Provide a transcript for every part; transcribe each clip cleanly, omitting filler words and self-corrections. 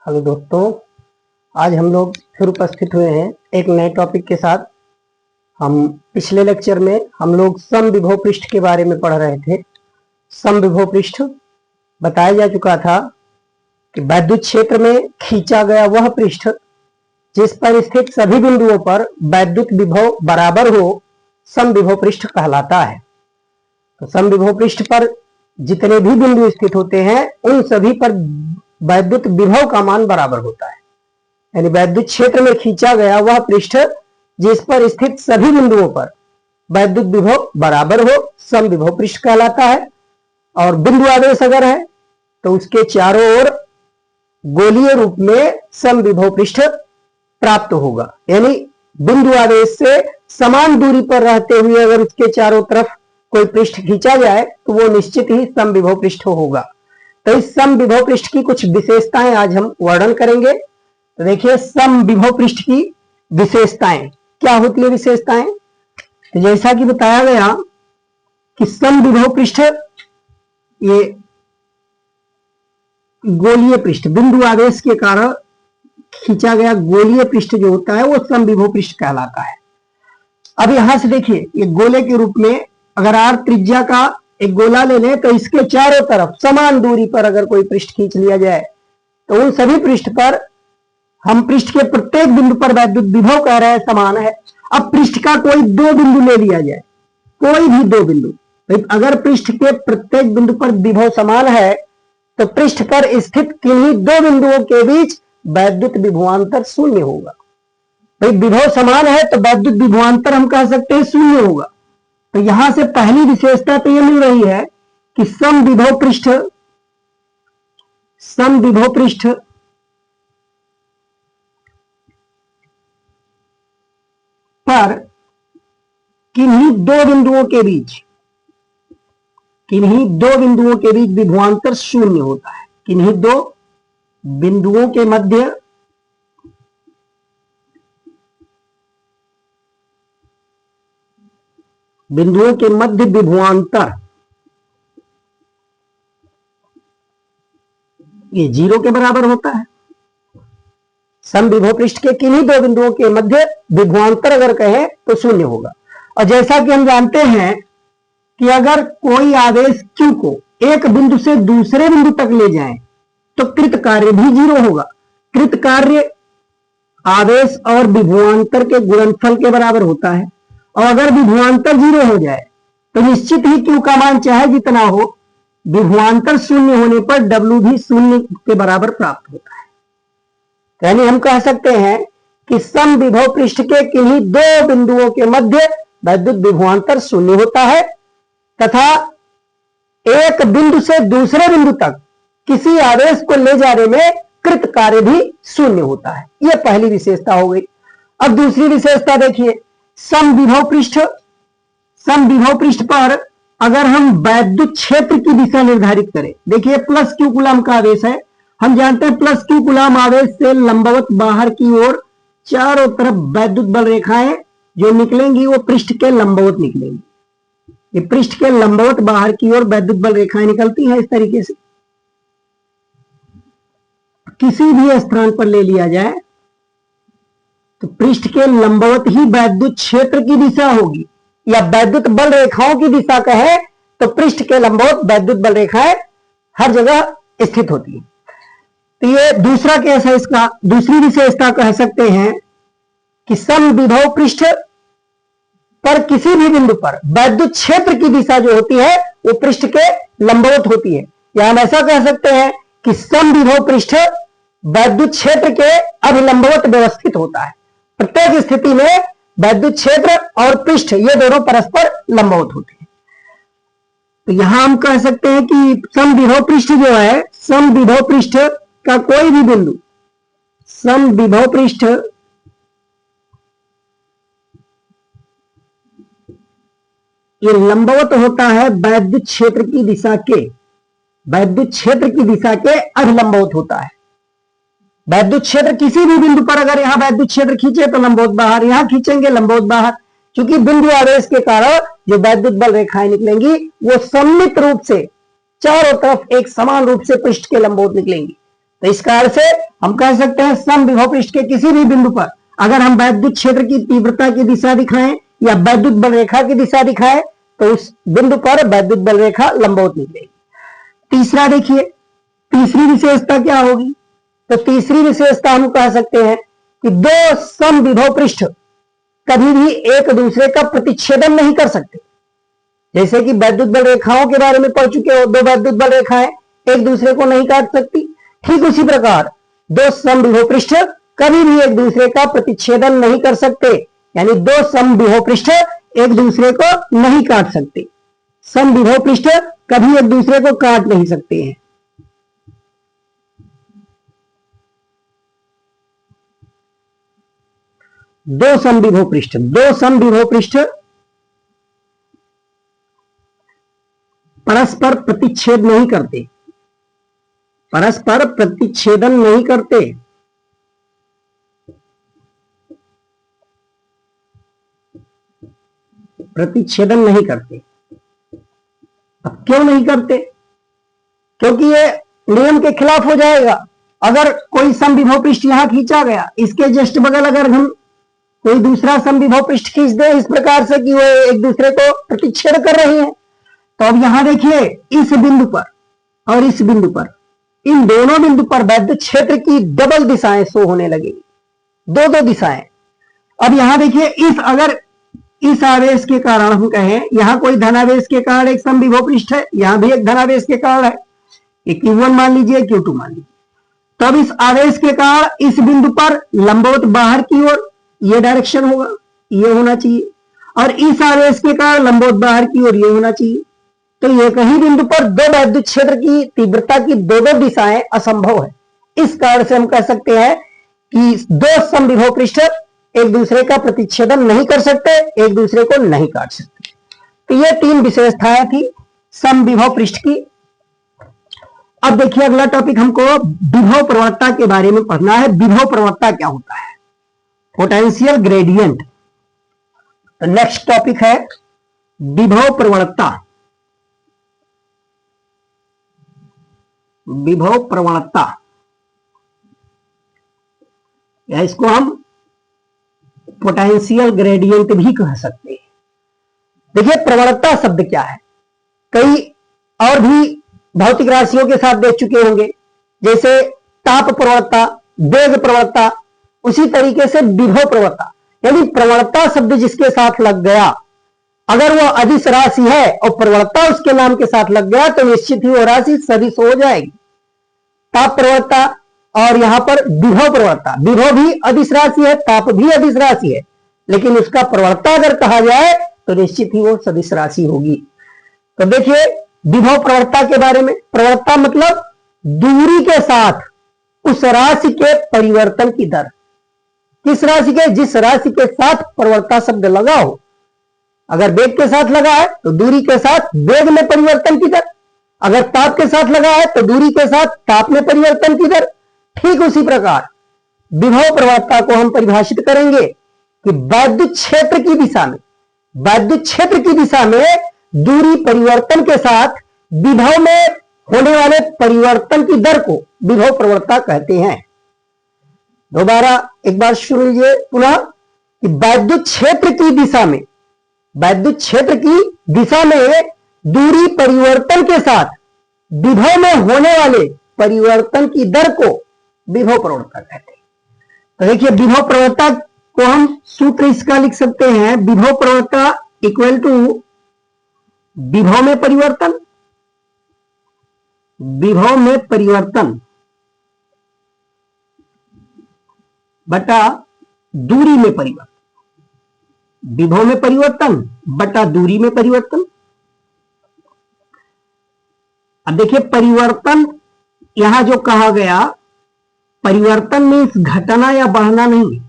Hello दोस्तों, आज हम लोग फिर उपस्थित हुए हैं एक नए टॉपिक के साथ। हम पिछले लेक्चर में हम लोग समविभव पृष्ठ के बारे में पढ़ रहे थे। समविभव पृष्ठ बताया जा चुका था कि वैद्युत क्षेत्र में खींचा गया वह पृष्ठ जिस पर स्थित सभी बिंदुओं पर वैद्युत विभव बराबर हो, समविभव पृष्ठ कहलाता है। तो समविभव पृष्ठ पर जितने भी बिंदु स्थित होते हैं उन सभी पर वैद्युत विभव का मान बराबर होता है। यानी वैद्युत क्षेत्र में खींचा गया वह पृष्ठ जिस पर स्थित सभी बिंदुओं पर वैद्युत विभव बराबर हो, समविभव पृष्ठ कहलाता है। और बिंदु आवेश अगर है तो उसके चारों ओर गोलीय रूप में समविभव पृष्ठ प्राप्त होगा। यानी बिंदु आवेश से समान दूरी पर रहते हुए अगर उसके चारों तरफ कोई पृष्ठ खींचा जाए तो वो निश्चित ही समविभव पृष्ठ होगा। तो इस समविभव पृष्ठ की कुछ विशेषताएं आज हम वर्णन करेंगे। तो देखिए, समविभव पृष्ठ की विशेषताएं क्या होती है। विशेषताएं तो जैसा कि बताया गया कि समविभव पृष्ठ ये गोलीय पृष्ठ, बिंदु आवेश के कारण खींचा गया गोलीय पृष्ठ जो होता है वो समविभव पृष्ठ कहलाता है। अब यहां से देखिए, ये गोले के रूप में अगर r त्रिज्या का एक गोला ले लें तो इसके चारों तरफ समान दूरी पर अगर कोई पृष्ठ खींच लिया जाए तो उन सभी पृष्ठ पर हम पृष्ठ के प्रत्येक बिंदु पर वैद्युत विभव कह रहे हैं समान है। अब पृष्ठ का कोई दो बिंदु ले लिया जाए, कोई भी दो बिंदु, अगर पृष्ठ के प्रत्येक बिंदु पर विभव समान है तो पृष्ठ पर स्थित किन्हीं दो बिंदुओं के बीच वैद्युत विभवांतर शून्य होगा। भाई विभव समान है तो वैद्युत विभवांतर हम कह सकते हैं शून्य होगा। तो यहां से पहली विशेषता तो यह मिल रही है कि समविभव पृष्ठ पर किन्हीं दो बिंदुओं के बीच विभवांतर शून्य होता है। किन्हीं दो बिंदुओं के मध्य विभवांतर ये 0 के बराबर होता है। समविभव पृष्ठ के किन्हीं दो बिंदुओं के मध्य विभवांतर अगर कहें तो शून्य होगा। और जैसा कि हम जानते हैं कि अगर कोई आवेश Q को एक बिंदु से दूसरे बिंदु तक ले जाएं तो कृत कार्य भी 0 होगा। कृत कार्य आवेश और विभवांतर के गुणनफल के बराबर होता है। और अगर विभवांतर 0 हो जाए तो निश्चित ही Q का मान चाहे जितना हो, विभवांतर शून्य होने पर W भी शून्य के बराबर प्राप्त होता है। यानी हम कह सकते हैं कि समविभव पृष्ठ के किन्हीं दो बिंदुओं के मध्य वैद्युत विभवांतर शून्य होता है तथा एक बिंदु से दूसरे बिंदु तक किसी आवेश को ले जाने में कृत कार्य भी शून्य होता है। यह पहली विशेषता हो गई। अब दूसरी विशेषता देखिए, समविभव पृष्ठ पर अगर हम वैद्युत क्षेत्र की दिशा निर्धारित करें, देखिए प्लस Q कूलम का आवेश है। हम जानते हैं प्लस Q कूलम आवेश से लंबवत बाहर की ओर चारों तरफ वैद्युत बल रेखाएं जो निकलेंगी वो पृष्ठ के लंबवत निकलेंगी। ये पृष्ठ के लंबवत बाहर की ओर वैद्युत बल रेखाएं निकलती हैं। इस तरीके से किसी भी स्थान पर ले लिया जाए तो पृष्ठ के लंबवत ही वैद्युत क्षेत्र की दिशा होगी, या वैद्युत बल रेखाओं की दिशा कहे तो पृष्ठ के लंबवत वैद्युत बल रेखाएं हर जगह स्थित होती है। तो ये दूसरा केस है। इसका दूसरी विशेषता कह सकते हैं कि समविभव पृष्ठ पर किसी भी बिंदु पर वैद्युत क्षेत्र की दिशा जो होती है वो पृष्ठ के लंबवत होती है। या हम ऐसा कह सकते हैं कि समविभव पृष्ठ वैद्युत क्षेत्र के अभिलंबवत व्यवस्थित होता है। प्रत्येक स्थिति में वैद्युत क्षेत्र और पृष्ठ ये दोनों परस्पर लंबवत होते हैं। तो यहां हम कह सकते हैं कि समविभव पृष्ठ जो है, समविभव पृष्ठ का कोई भी बिंदु, समविभव पृष्ठ ये लंबवत होता है वैद्युत क्षेत्र की दिशा के अभिलंबवत होता है। वैद्युत क्षेत्र किसी भी बिंदु पर अगर यहां वैद्युत क्षेत्र खींचे तो लंबवत बाहर, यहां खींचेंगे लंबवत बाहर। क्योंकि बिंदु आवेश के कारण जो वैद्युत बल रेखाएं निकलेंगी वो सम्मित रूप से चारों तरफ एक समान रूप से पृष्ठ के लंबवत निकलेंगी। तो इस कारण से हम कह सकते हैं समविभव पृष्ठ के किसी भी बिंदु पर अगर हम वैद्युत क्षेत्र की तीव्रता की दिशा दिखाएं या वैद्युत बल रेखा की दिशा दिखाएं तो उस बिंदु पर वैद्युत बल रेखा लंबवत निकलेगी। तीसरा देखिए, तीसरी विशेषता क्या होगी? तो तीसरी विशेषता हम कह सकते हैं कि दो समविभव पृष्ठ कभी भी एक दूसरे का प्रतिच्छेदन नहीं कर सकते। जैसे कि वैद्युत बल रेखाओं के बारे में पढ़ चुके हो, दो वैद्युत बल रेखाएं एक दूसरे को नहीं काट सकती, ठीक उसी प्रकार दो समविभव पृष्ठ कभी भी एक दूसरे का प्रतिच्छेदन नहीं कर सकते, यानी दो समविभव पृष्ठ एक दूसरे को नहीं काट सकते। समविभव पृष्ठ कभी एक दूसरे को काट नहीं सकते हैं। दो समविभव पृष्ठ परस्पर प्रतिच्छेद नहीं करते, परस्पर प्रतिच्छेदन नहीं करते। प्रतिच्छेदन नहीं करते। अब क्यों नहीं करते? क्योंकि ये नियम के खिलाफ हो जाएगा। अगर कोई समविभव पृष्ठ यहां खींचा गया, इसके जस्ट बगल अगर हम कोई दूसरा समविभव पृष्ठ खींच दे इस प्रकार से कि वो एक दूसरे को प्रतिच्छेद कर रहे हैं, तो अब यहां देखिए इस बिंदु पर और इस बिंदु पर, इन दोनों बिंदु पर वैद्युत क्षेत्र की डबल दिशाएं शो होने लगेगी, दो दो दिशाएं। अब यहां देखिए अगर इस आवेश के कारण हम कहें यहां कोई धनावेश के कारण एक समविभव पृष्ठ है, यहां भी एक धनावेश के कारण है, Q1 मान लीजिए, Q2 मान लीजिए। तो अब इस आवेश के कारण इस बिंदु पर लंबवत बाहर की ओर ये डायरेक्शन होगा, ये होना चाहिए, और इस आवेश के कारण लंबवत बाहर की ओर ये होना चाहिए। तो ये कहीं बिंदु पर दो वैद्युत क्षेत्र की तीव्रता की दो दो दिशाएं असंभव है। इस कारण से हम कह सकते हैं कि दो समविभव पृष्ठ एक दूसरे का प्रतिच्छेदन नहीं कर सकते, एक दूसरे को नहीं काट सकते। तो ये तीन विशेषताएं थी समविभव पृष्ठ की। अब देखिए अगला टॉपिक हमको विभव प्रवणता के बारे में पढ़ना है। विभव प्रवणता क्या होता है? Potential gradient. तो नेक्स्ट टॉपिक है विभव प्रवणता। विभव प्रवणता या इसको हम पोटेंशियल ग्रेडियंट भी कह सकते हैं। देखिए प्रवणता शब्द क्या है? कई और भी भौतिक राशियों के साथ देख चुके होंगे, जैसे ताप प्रवणता, वेग प्रवणता, उसी तरीके से विभव प्रवणता। यदि प्रवणता शब्द जिसके साथ लग गया, अगर वह अदिश राशि है और प्रवणता उसके नाम के साथ लग गया तो निश्चित ही वह राशि सदिश हो जाएगी। ताप प्रवणता और यहां पर विभव प्रवणता, विभव भी अदिश राशि है, ताप भी अदिश राशि है, लेकिन उसका प्रवणता अगर कहा जाए तो निश्चित ही वो सदिश राशि होगी। तो देखिए विभव प्रवणता के बारे में, प्रवणता मतलब दूरी के साथ उस राशि के परिवर्तन की दर। किस राशि के? जिस राशि के साथ प्रवणता शब्द लगा हो। अगर वेग के साथ लगा है तो दूरी के साथ वेग में परिवर्तन की दर, अगर ताप के साथ लगा है तो दूरी के साथ ताप में परिवर्तन की दर। ठीक उसी प्रकार विभव प्रवणता को हम परिभाषित करेंगे कि वैद्युत क्षेत्र की दिशा में, वैद्युत क्षेत्र की दिशा में दूरी परिवर्तन के साथ विभव में होने वाले परिवर्तन की दर को विभव प्रवणता कहते हैं। दोबारा एक बार सुन लीजिए पुनः कि वैद्युत क्षेत्र की दिशा में, वैद्युत क्षेत्र की दिशा में दूरी परिवर्तन के साथ विभव में होने वाले परिवर्तन की दर को विभव प्रवणता कहते हैं। तो देखिए विभव प्रवणता को हम सूत्र इसका लिख सकते हैं, विभव प्रवणता इक्वल टू विभव में परिवर्तन, विभव में परिवर्तन बटा दूरी में परिवर्तन, विभव में परिवर्तन बटा दूरी में परिवर्तन। अब देखिए परिवर्तन यहां जो कहा गया, परिवर्तन मीन्स घटना या बढ़ना नहीं।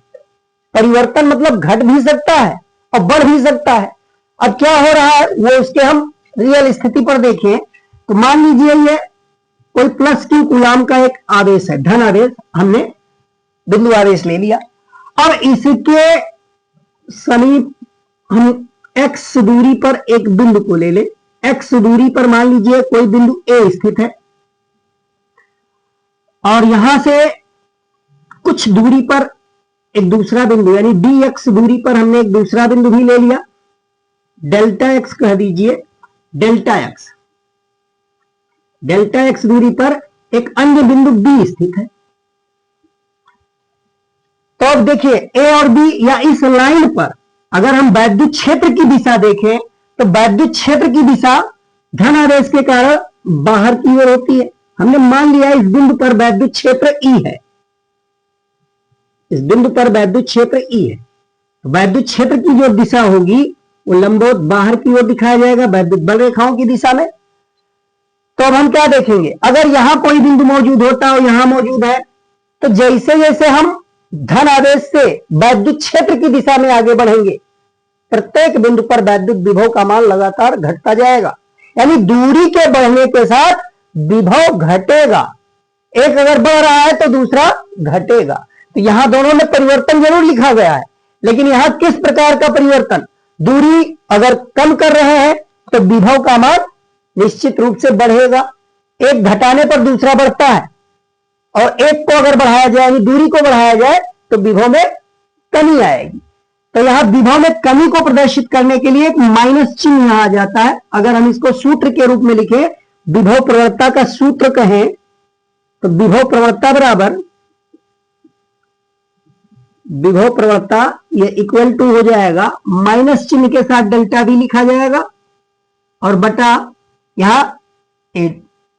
परिवर्तन मतलब घट भी सकता है और बढ़ भी सकता है। अब क्या हो रहा है वो उसके हम रियल स्थिति पर देखें तो मान लीजिए ये कोई प्लस Q कूलाम का एक आवेश है, धन आवेश, हमने बिंदु आवेश ले लिया और इसके समीप हम x दूरी पर एक बिंदु को ले ले। x दूरी पर मान लीजिए कोई बिंदु A स्थित है और यहां से कुछ दूरी पर एक दूसरा बिंदु यानी dx दूरी पर हमने एक दूसरा बिंदु भी ले लिया, डेल्टा x कह दीजिए, डेल्टा x दूरी पर एक अन्य बिंदु B स्थित है। तो अब देखिए A और B या इस लाइन पर अगर हम वैद्युत क्षेत्र की दिशा देखें तो वैद्युत क्षेत्र की दिशा धन आवेश के कारण बाहर की ओर होती है। हमने मान लिया इस बिंदु पर वैद्युत क्षेत्र E है, इस बिंदु पर वैद्युत क्षेत्र E है। वैद्युत क्षेत्र की जो दिशा होगी वो लंबवत बाहर की ओर दिखाया जाएगा वैद्युत बल रेखाओं की दिशा में। तो अब हम क्या देखेंगे, अगर यहां कोई बिंदु मौजूद होता है और यहां मौजूद है तो जैसे जैसे हम धन आवेश से वैद्युत क्षेत्र की दिशा में आगे बढ़ेंगे प्रत्येक बिंदु पर वैद्युत विभव का मान लगातार घटता जाएगा, यानी दूरी के बढ़ने के साथ विभव घटेगा। एक अगर बढ़ रहा है तो दूसरा घटेगा। तो यहां दोनों में परिवर्तन जरूर लिखा गया है, लेकिन यहां किस प्रकार का परिवर्तन, दूरी अगर कम कर रहे हैं तो विभव का मान निश्चित रूप से बढ़ेगा। एक घटाने पर दूसरा बढ़ता है और एक को अगर बढ़ाया जाए यानी दूरी को बढ़ाया जाए तो विभव में कमी आएगी। तो यहां विभव में कमी को प्रदर्शित करने के लिए एक माइनस चिन्ह यहां आ जाता है। अगर हम इसको सूत्र के रूप में लिखें, विभव प्रवणता का सूत्र कहें तो विभव प्रवणता बराबर विभव प्रवणता ये इक्वल टू हो जाएगा माइनस चिन्ह के साथ डेल्टा भी लिखा जाएगा और बटा यहां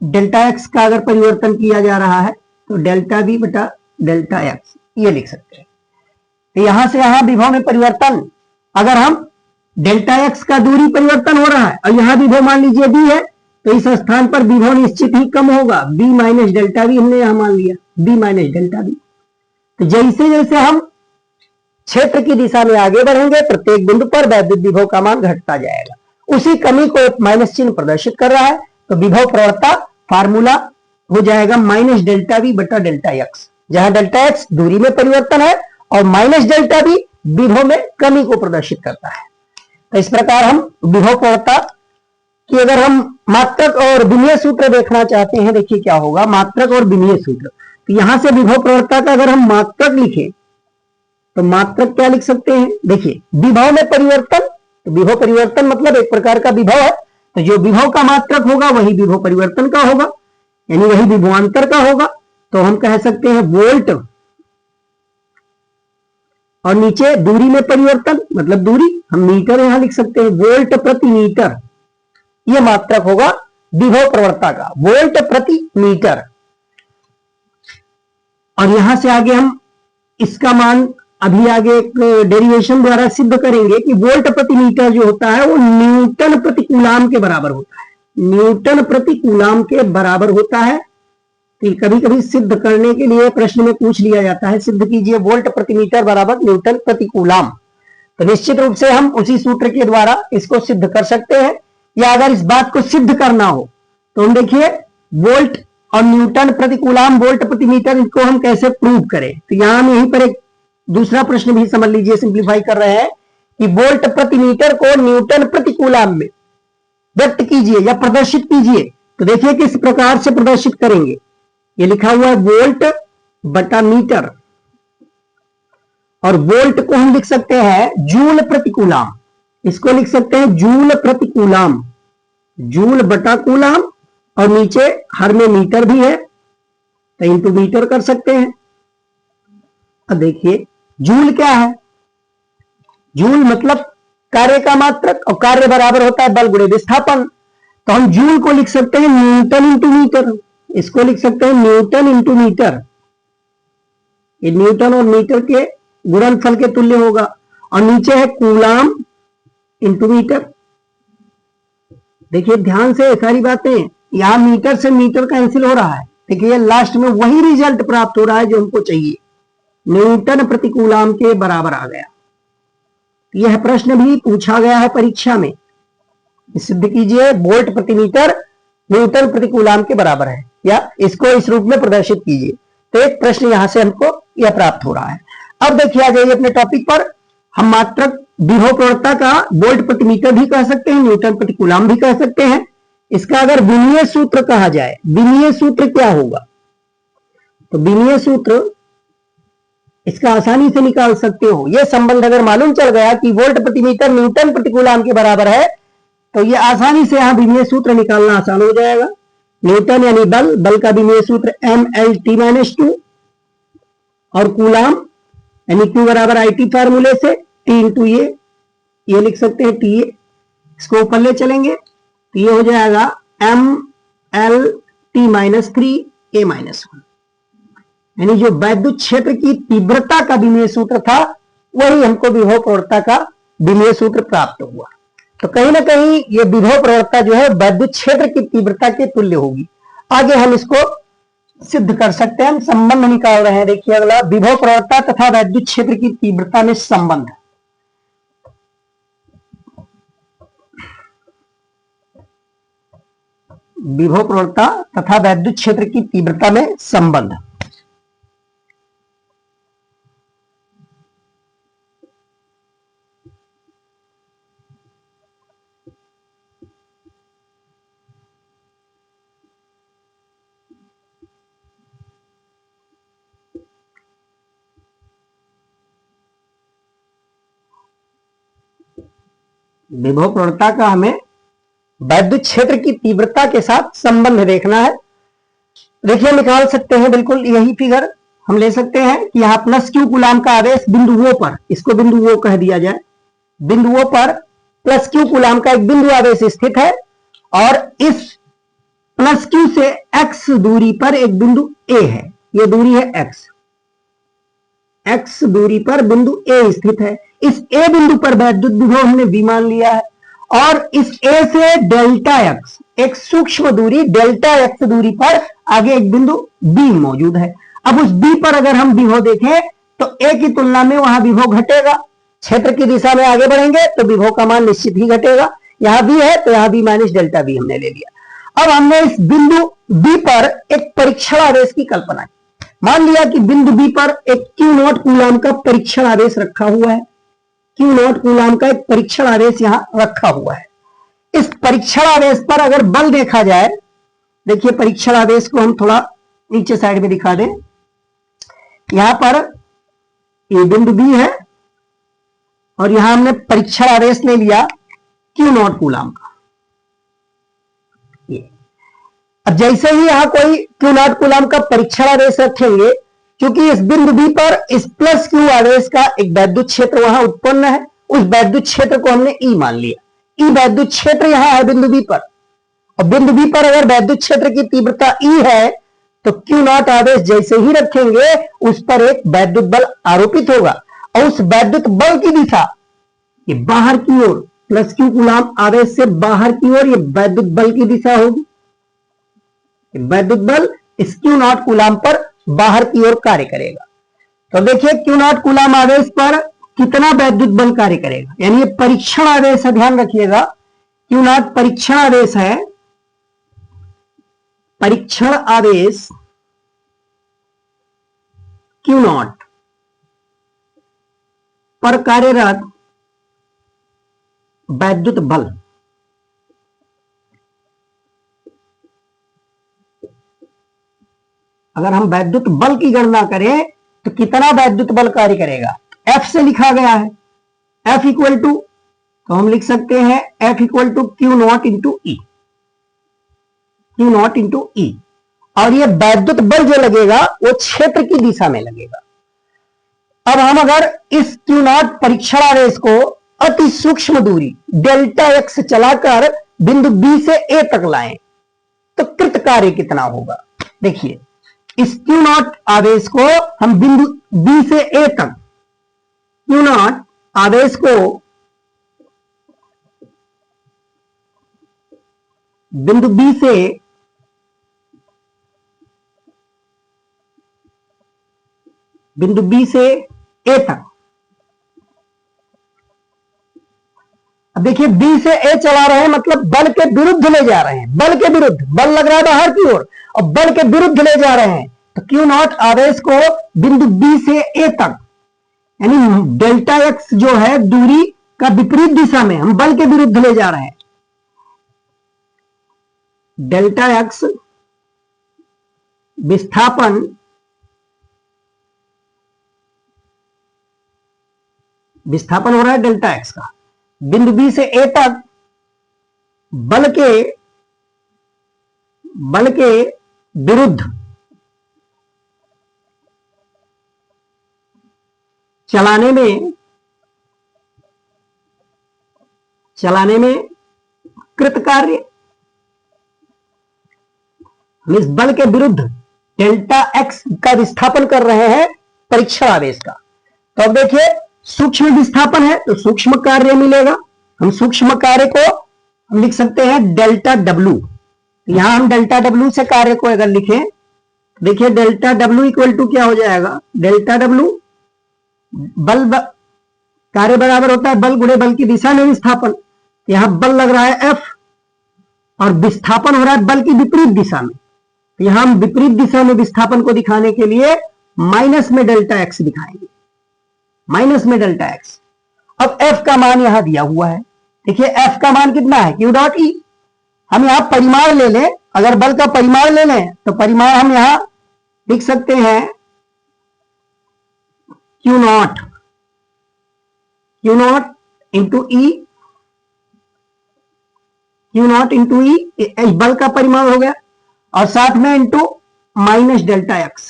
डेल्टा एक्स का अगर परिवर्तन किया जा रहा है तो डेल्टा बी बटा डेल्टा एक्स ये लिख सकते हैं। तो यहां से यहां विभव में परिवर्तन, अगर हम डेल्टा एक्स का दूरी परिवर्तन हो रहा है और यहां विभव मान लीजिए बी है तो इस स्थान पर विभव निश्चित ही कम होगा, बी माइनस डेल्टा बी हमने यहां मान लिया, बी माइनस डेल्टा बी। तो जैसे जैसे हम क्षेत्र की दिशा में आगे बढ़ेंगे प्रत्येक बिंदु पर वैद्युत विभव का मान घटता जाएगा। उसी कमी को एक माइनस चिन्ह प्रदर्शित कर रहा है। तो विभव प्रवणता फार्मूला हो जाएगा माइनस डेल्टा बी बटा डेल्टा एक्स, जहां डेल्टा एक्स दूरी में परिवर्तन है और माइनस डेल्टा बी विभव में कमी को प्रदर्शित करता है। तो इस प्रकार हम विभव प्रवणता कि अगर हम मात्रक और विमीय सूत्र देखना चाहते हैं, देखिए क्या होगा मात्रक और विमीय सूत्र। तो यहां से विभव प्रवणता का अगर हम मात्रक लिखें तो मात्रक क्या लिख सकते हैं, देखिए विभव में परिवर्तन, तो विभव परिवर्तन मतलब एक प्रकार का विभव है, तो जो विभव का मात्रक होगा वही विभव परिवर्तन का होगा, यानी वही विभवांतर का होगा। तो हम कह सकते हैं वोल्ट और नीचे दूरी में परिवर्तन मतलब दूरी, हम मीटर यहां लिख सकते हैं, वोल्ट प्रति मीटर, यह मात्रक होगा विभव प्रवणता का, वोल्ट प्रति मीटर। और यहां से आगे हम इसका मान अभी आगे एक डेरिवेशन द्वारा सिद्ध करेंगे कि वोल्ट प्रति मीटर जो होता है वो न्यूटन प्रति कूलाम के बराबर होता है, न्यूटन प्रति कूलाम के बराबर होता है। तो कभी कभी सिद्ध करने के लिए प्रश्न में पूछ लिया जाता है, सिद्ध कीजिए वोल्ट प्रति मीटर बराबर न्यूटन प्रति कूलाम। तो निश्चित रूप से हम उसी सूत्र के द्वारा इसको सिद्ध कर सकते हैं, या अगर इस बात को सिद्ध करना हो तो हम देखिए वोल्ट और न्यूटन प्रति कूलाम वोल्ट प्रति मीटर, इसको हम कैसे प्रूव करें। तो यहां हम यहीं पर एक दूसरा प्रश्न भी समझ लीजिए, सिंप्लीफाई कर रहे हैं कि वोल्ट प्रति मीटर को न्यूटन प्रति कूलाम में व्यक्त कीजिए या प्रदर्शित कीजिए। तो देखिए किस प्रकार से प्रदर्शित करेंगे, ये लिखा हुआ है वोल्ट बटा मीटर, और वोल्ट को हम लिख सकते हैं जूल प्रति कूलाम, इसको लिख सकते हैं जूल प्रति कूलाम, जूल बटा कूलाम, और नीचे हर में मीटर भी है तो इंटू मीटर कर सकते हैं। अब देखिए जूल क्या है, जूल मतलब कार्य का मात्रक, और कार्य बराबर होता है बल गुणे विस्थापन। तो हम जूल को लिख सकते हैं न्यूटन इंटू मीटर, इसको लिख सकते हैं न्यूटन इंटू मीटर, ये न्यूटन और मीटर के गुणनफल के तुल्य होगा। और नीचे है कूलाम इंटू मीटर। देखिए ध्यान से सारी बातें, यहां मीटर से मीटर कैंसिल हो रहा है, देखिए लास्ट में वही रिजल्ट प्राप्त हो रहा है जो हमको चाहिए, न्यूटन प्रति कूलाम के बराबर आ गया। यह प्रश्न भी पूछा गया है परीक्षा में, सिद्ध कीजिए वोल्ट प्रति मीटर न्यूटन प्रति कूलाम के बराबर है, या इसको इस रूप में प्रदर्शित कीजिए। तो एक प्रश्न यहां से हमको यह प्राप्त हो रहा है। अब देखिए आ जाइए अपने टॉपिक पर, हम मात्रक विभव प्रवणता का वोल्ट प्रति मीटर भी कह सकते हैं, न्यूटन प्रति कूलाम भी कह सकते हैं। इसका अगर विमीय सूत्र कहा जाए, विमीय सूत्र क्या होगा, तो विमीय सूत्र इसका आसानी से निकाल सकते हो। यह संबंध अगर मालूम चल गया कि वोल्ट प्रति मीटर न्यूटन प्रति कूलाम के बराबर है, तो ये आसानी से यहां विमीय सूत्र निकालना आसान हो जाएगा। न्यूटन यानी बल, बल का विमीय सूत्र mLT-2 और कूलाम यानी Q बराबर IT फार्मूले से T इंटू ये लिख सकते हैं TA। इसको ऊपर ले चलेंगे तो ये हो जाएगा mLT-3A-1, यानी जो वैद्युत क्षेत्र की तीव्रता का विमीय सूत्र था वही हमको विभव प्रवणता का विमीय सूत्र प्राप्त हुआ। तो कहीं ना कहीं ये विभव प्रवणता जो है वैद्युत क्षेत्र की तीव्रता के तुल्य होगी। आगे हम इसको सिद्ध कर सकते हैं, हम संबंध निकाल रहे हैं। देखिए अगला, विभव प्रवणता तथा वैद्युत क्षेत्र की तीव्रता में संबंध। विभव प्रवणता तथा वैद्युत क्षेत्र की तीव्रता में संबंध। विभव प्रवणता का हमें वैद्युत क्षेत्र की तीव्रता के साथ संबंध देखना है। देखिए निकाल सकते हैं, बिल्कुल यही फिगर हम ले सकते हैं कि यहां प्लस क्यू कूलाम का आवेश बिंदु ओ पर, इसको बिंदु ओ कह दिया जाए, बिंदु ओ पर प्लस क्यू कूलाम का एक बिंदु आवेश स्थित है और इस प्लस क्यू से एक्स दूरी पर एक बिंदु ए है, यह दूरी है एक्स, एक्स दूरी पर बिंदु ए स्थित है। इस ए बिंदु पर वैद्युत विभव हमने V मान लिया है और इस ए से डेल्टा एक्स, एक सूक्ष्म दूरी डेल्टा एक्स दूरी पर आगे एक बिंदु B मौजूद है। अब उस B पर अगर हम विभव देखें तो A की तुलना में वहां विभव घटेगा, क्षेत्र की दिशा में आगे बढ़ेंगे तो विभव का मान निश्चित ही घटेगा। यहां B है तो यहां B माइनस डेल्टा B हमने ले लिया। अब हमने इस बिंदु B पर एक परीक्षण आवेश की कल्पना की। मान लिया कि बिंदु B पर एक Q0 कूलाम का परीक्षण आवेश रखा हुआ है, Q0 कूलाम का एक परीक्षण आवेश यहां रखा हुआ है। इस परीक्षण आवेश पर अगर बल देखा जाए, देखिए परीक्षण आवेश को हम थोड़ा नीचे साइड में दिखा दें। यहां पर ये बिंदु B है और यहां हमने परीक्षण आवेश ले लिया Q0 कूलाम का। अब जैसे ही यहां कोई Q0 कूलाम का परीक्षण आवेश रखेंगे, क्योंकि इस बिंदु B पर इस प्लस Q आवेश का एक वैद्युत क्षेत्र वहां उत्पन्न है, उस वैद्युत क्षेत्र को हमने E मान लिया। E वैद्युत क्षेत्र यहां है बिंदु B पर, और बिंदु B पर अगर वैद्युत क्षेत्र की तीव्रता E है तो Q0 आवेश जैसे ही रखेंगे उस पर एक वैद्युत बल आरोपित होगा और उस वैद्युत बल की दिशा ये बाहर की ओर, प्लस Q कूलाम आवेश से बाहर की ओर ये वैद्युत बल की दिशा होगी। वैद्युत बल इस Q0 कूलाम पर बाहर की ओर कार्य करेगा। तो देखिए Q0 कूलाम आवेश पर कितना वैद्युत बल कार्य करेगा, यानी ये परीक्षण आवेश है, ध्यान रखिएगा Q0 परीक्षण आवेश है। परीक्षण आवेश Q0 पर कार्यरत वैद्युत बल अगर हम वैद्युत बल की गणना करें तो कितना वैद्युत बल कार्य करेगा, F से लिखा गया है, F इक्वल टू, तो हम लिख सकते हैं F equal to Q0 into E, Q0 into E. और ये वैद्युत बल जो लगेगा वो क्षेत्र की दिशा में लगेगा। अब हम अगर इस Q0 परीक्षण आवेश को अति सूक्ष्म दूरी डेल्टा एक्स चलाकर बिंदु B से A तक लाएं तो कृत कार्य कितना होगा। देखिए इस Q0 आवेश को हम बिंदु B से A तक, Q0 आवेश को बिंदु B से A तक, अब देखिए B से A चला रहे हैं मतलब बल के विरुद्ध ले जा रहे हैं, बल के विरुद्ध, बल लग रहा है बाहर की ओर और बल के विरुद्ध ले जा रहे हैं। तो Q0 आवेश को बिंदु B से A तक, यानी डेल्टा एक्स जो है दूरी का विपरीत दिशा में हम बल के विरुद्ध ले जा रहे हैं। डेल्टा एक्स विस्थापन विस्थापन हो रहा है डेल्टा एक्स का। बिंदु बी से ए तक बल के विरुद्ध चलाने में कृत कार्य, हम इस बल के विरुद्ध डेल्टा एक्स का विस्थापन कर रहे हैं परीक्षण आवेश का। तो अब देखिए सूक्ष्म विस्थापन है तो सूक्ष्म कार्य मिलेगा। हम सूक्ष्म कार्य को हम लिख सकते हैं डेल्टा डब्ल्यू। यहां हम डेल्टा डब्ल्यू से कार्य को अगर लिखें, देखिए डेल्टा डब्ल्यू इक्वल टू क्या हो जाएगा, डेल्टा डब्ल्यू बल कार्य बराबर होता है बल गुणे बल की दिशा में विस्थापन। यहां बल लग रहा है एफ और विस्थापन हो रहा है बल की विपरीत दिशा में। तो यहां हम विपरीत दिशा में विस्थापन को दिखाने के लिए माइनस में डेल्टा एक्स दिखाएंगे, माइनस में डेल्टा एक्स। अब एफ का मान यहां दिया हुआ है, देखिए एफ का मान कितना है, क्यू डॉट ई। हम यहां परिमाण ले लें, अगर बल का परिमाण ले लें तो परिमाण हम यहां लिख सकते हैं Q naught into E, Q naught into E बल का परिमाण हो गया और साथ में इंटू माइनस डेल्टा एक्स,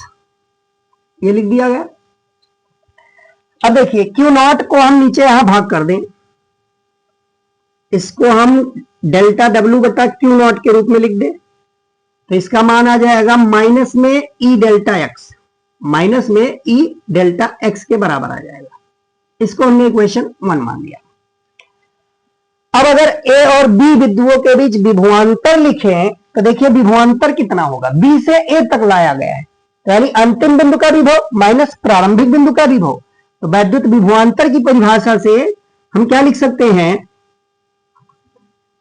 ये लिख दिया गया। अब देखिए क्यू नॉट को हम नीचे यहां भाग कर दें, इसको हम डेल्टा डब्ल्यू बटा क्यू नॉट के रूप में लिख दें, तो इसका मान आ जाएगा माइनस में ई डेल्टा एक्स, माइनस में ई डेल्टा एक्स के बराबर आ जाएगा। इसको हमने इक्वेशन 1 मान लिया। अब अगर ए और बी बिंदुओं के बीच विभवांतर लिखें तो देखिए विभवांतर कितना होगा, बी से ए तक लाया गया है, यानी अंतिम बिंदु का विभव माइनस प्रारंभिक बिंदु का विभव। तो वैद्युत विभवांतर की परिभाषा से हम क्या लिख सकते हैं,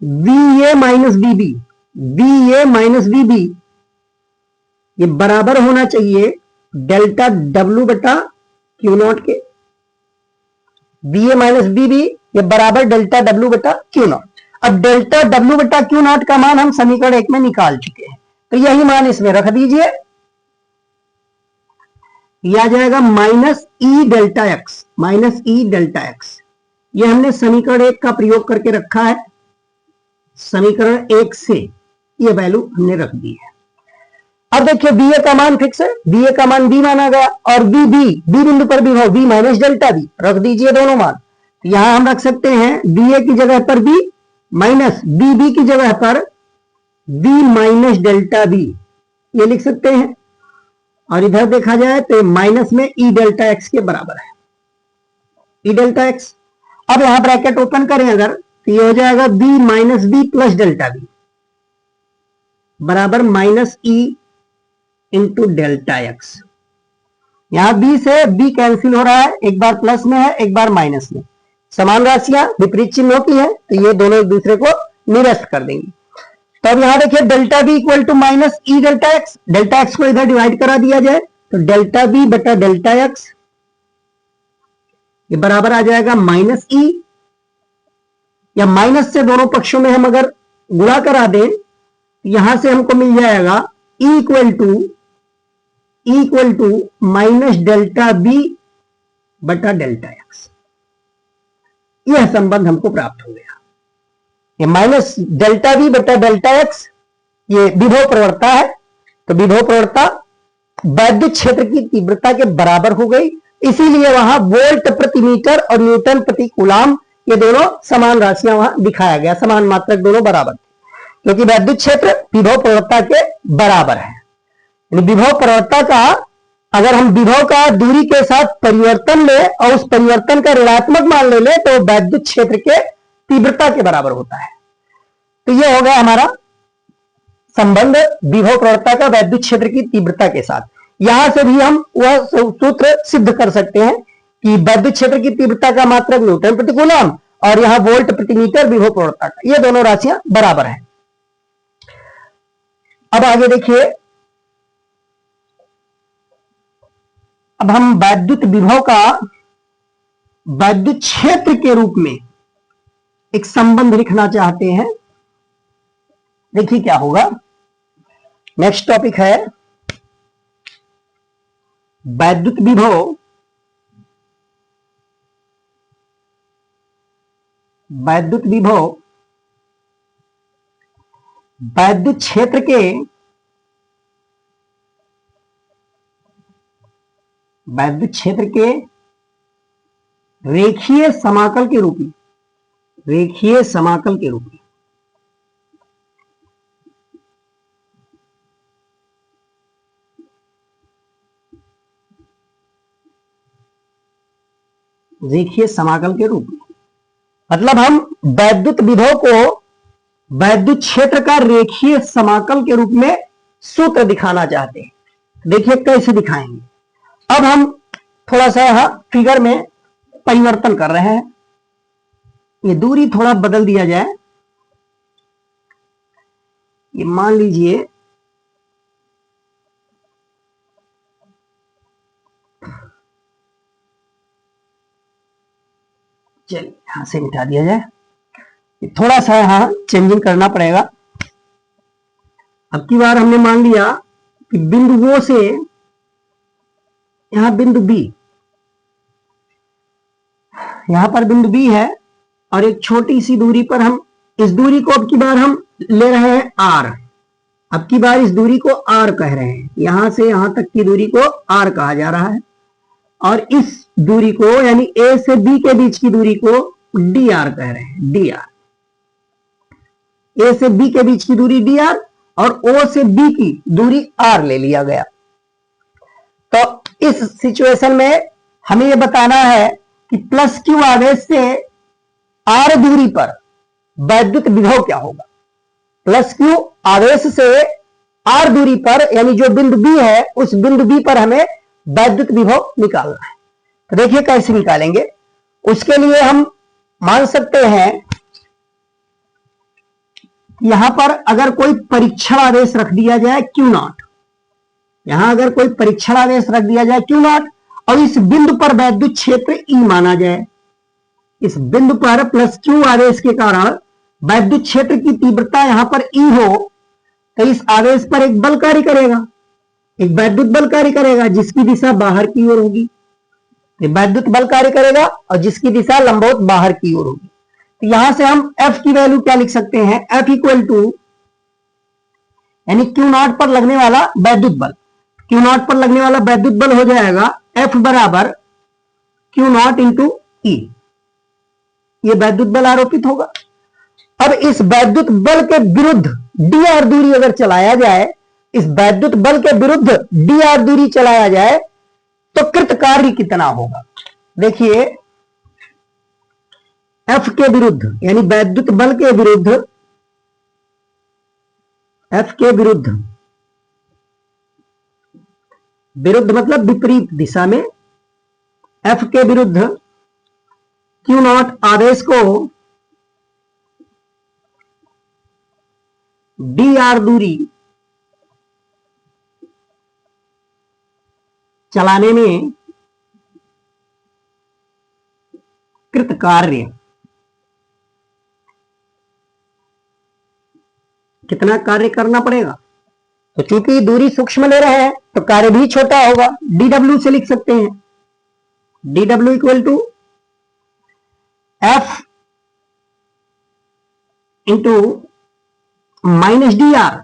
V A minus B B, V A minus B B ये बराबर होना चाहिए डेल्टा डब्ल्यू बटा क्यू नॉट के। वी ए माइनस बीबी ये बराबर डेल्टा डब्ल्यू बटा क्यू नॉट। अब डेल्टा डब्ल्यू बटा क्यू नॉट का मान हम समीकरण 1 में निकाल चुके हैं, तो यही मान इसमें रख दीजिए, यह आ जाएगा minus E delta x, minus E delta X. ये हमने समीकरण 1 का प्रयोग करके रखा है, समीकरण 1 से ये वैल्यू हमने रख दी है। अब देखिए बी ए का मान फिक्स है, बी ए का मान बी माना गया और बी बिंदु पर विभव बी माइनस डेल्टा बी, रख दीजिए दोनों मान। यहां हम रख सकते हैं बी ए की जगह पर बी माइनस बी की जगह पर बी माइनस डेल्टा बी, ये लिख सकते हैं। और इधर देखा जाए तो माइनस में ई डेल्टा एक्स के बराबर है, ई डेल्टा एक्स। अब यहां ब्रैकेट ओपन करें अगर तो ये हो जाएगा B minus B plus delta B बराबर minus E into delta X. यहां बी से बी कैंसिल हो रहा है, एक बार प्लस में है एक बार माइनस में, समान राशियां विपरीत चिन्हों की है तो ये दोनों एक दूसरे को निरस्त कर देंगे। तो अब यहां देखिए delta B equal to minus E delta X, delta X को इधर डिवाइड करा दिया जाए तो डेल्टा बी बटा डेल्टा एक्स ये बराबर आ जाएगा माइनस ई, या माइनस से दोनों पक्षों में हम अगर गुणा करा दें यहां से हमको मिल जाएगा E equal to minus delta B बटा डेल्टा एक्स। यह संबंध हमको प्राप्त हो गया। ये माइनस डेल्टा बी बटा डेल्टा एक्स ये विभव प्रवणता है, तो विभव प्रवणता वैद्युत क्षेत्र की तीव्रता के बराबर हो गई, इसीलिए वहां वोल्ट प्रति मीटर और न्यूटन प्रति कूलाम ये दोनों समान राशियां वहां दिखाया गया, समान मात्रक दोनों बराबर, क्योंकि वैद्युत क्षेत्र विभव प्रवणता के बराबर है। विभव प्रवणता का अगर हम विभव का दूरी के साथ परिवर्तन ले और उस परिवर्तन का ऋणात्मक मान ले ले तो वैद्युत क्षेत्र के तीव्रता के बराबर होता है। तो यह हो गया हमारा संबंध विभव प्रवणता का वैद्युत क्षेत्र की तीव्रता के साथ। यहां से भी हम वह सूत्र सिद्ध कर सकते हैं कि वैद्युत क्षेत्र की तीव्रता का मात्रक न्यूटन प्रति कूलम और यहां वोल्ट प्रति मीटर विभव प्रवणता का, ये दोनों राशियां बराबर हैं। अब आगे देखिए, अब हम वैद्युत विभव का वैद्युत क्षेत्र के रूप में एक संबंध लिखना चाहते हैं। देखिए क्या होगा, नेक्स्ट टॉपिक है वैद्युत विभव वैद्युत विभव वैद्युत क्षेत्र के रेखीय समाकल के रूप में मतलब हम वैद्युत विभव को वैद्युत क्षेत्र का रेखीय समाकल के रूप में सूत्र दिखाना चाहते हैं। देखिए कैसे दिखाएंगे। अब हम थोड़ा सा यहां फिगर में परिवर्तन कर रहे हैं। ये दूरी थोड़ा बदल दिया जाए। ये मान लीजिए चलिए यहां से मिटा दिया जाए। थोड़ा सा यहां चेंजिंग करना पड़ेगा। अब की बार हमने मान लिया कि बिंदु O से यहां बिंदु B, यहां पर बिंदु B है और एक छोटी सी दूरी पर हम इस दूरी को अब की बार हम ले रहे हैं R। अब की बार इस दूरी को R कह रहे हैं। यहां से यहां तक की दूरी को R कहा जा रहा है और इस दूरी को यानी A से B के बीच की दूरी को dr कह रहे हैं। dr, A से B के बीच की दूरी dr और O से B की दूरी r ले लिया गया। तो इस सिचुएशन में हमें यह बताना है कि प्लस q आवेश से r दूरी पर वैद्युत विभव क्या होगा। प्लस q आवेश से r दूरी पर यानी जो बिंदु B है उस बिंदु B पर हमें वैद्युत विभव निकालना है। तो देखिए कैसे निकालेंगे। उसके लिए हम मान सकते हैं यहां पर अगर कोई परीक्षण आवेश रख दिया जाए Q0, यहां अगर कोई परीक्षण आवेश रख दिया जाए Q0 और इस बिंदु पर वैद्युत क्षेत्र E माना जाए। इस बिंदु पर प्लस Q आवेश के कारण वैद्युत क्षेत्र की तीव्रता यहां पर E हो तो इस आवेश पर एक बल कार्य करेगा, एक वैद्युत बल कार्य करेगा जिसकी दिशा बाहर की ओर होगी। वैद्युत बल कार्य करेगा और जिसकी दिशा लंबवत बाहर की ओर होगी। तो यहां से हम F की वैल्यू क्या लिख सकते हैं। F इक्वल टू यानी Q0 पर लगने वाला वैद्युत बल, Q0 पर लगने वाला वैद्युत बल हो जाएगा F बराबर Q0 इंटू E। ये वैद्युत बल आरोपित होगा। अब इस वैद्युत बल के विरुद्ध dr दूरी अगर चलाया जाए, इस वैद्युत बल के विरुद्ध dr दूरी चलाया जाए तो कृत कार्य कितना होगा। देखिए F के विरुद्ध यानी वैद्युत बल के विरुद्ध, F के विरुद्ध, विरुद्ध मतलब विपरीत दिशा में, F के विरुद्ध Q0 आवेश को dr दूरी चलाने में कृत कार्य कितना कार्य करना पड़ेगा। तो चूंकि दूरी सूक्ष्म ले रहे हैं तो कार्य भी छोटा होगा। dw से लिख सकते हैं dw equal to F into minus dr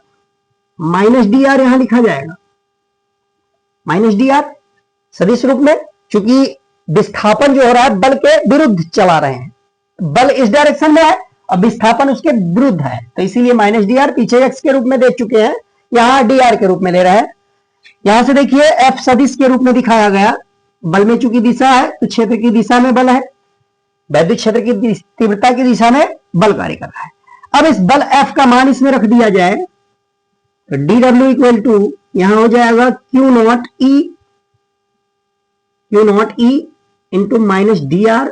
यहां लिखा जाएगा, माइनस dr सदिश रूप में, चूंकि विस्थापन जो हो रहा है बल के विरुद्ध चला रहे हैं, बल इस डायरेक्शन में है और विस्थापन उसके विरुद्ध है तो इसीलिए माइनस dr पीछे x के रूप में दे चुके हैं, यहां dr के रूप में ले रहे हैं। यहां से देखिए F सदिश के रूप में दिखाया गया। बल में चूंकि दिशा है तो क्षेत्र की दिशा में बल है, वैद्युत क्षेत्र की तीव्रता की दिशा में बल कार्य कर रहा है। अब इस बल F का मान इसमें रख दिया जाए तो dw इक्वल टू यहां हो जाएगा Q0 E into minus dr,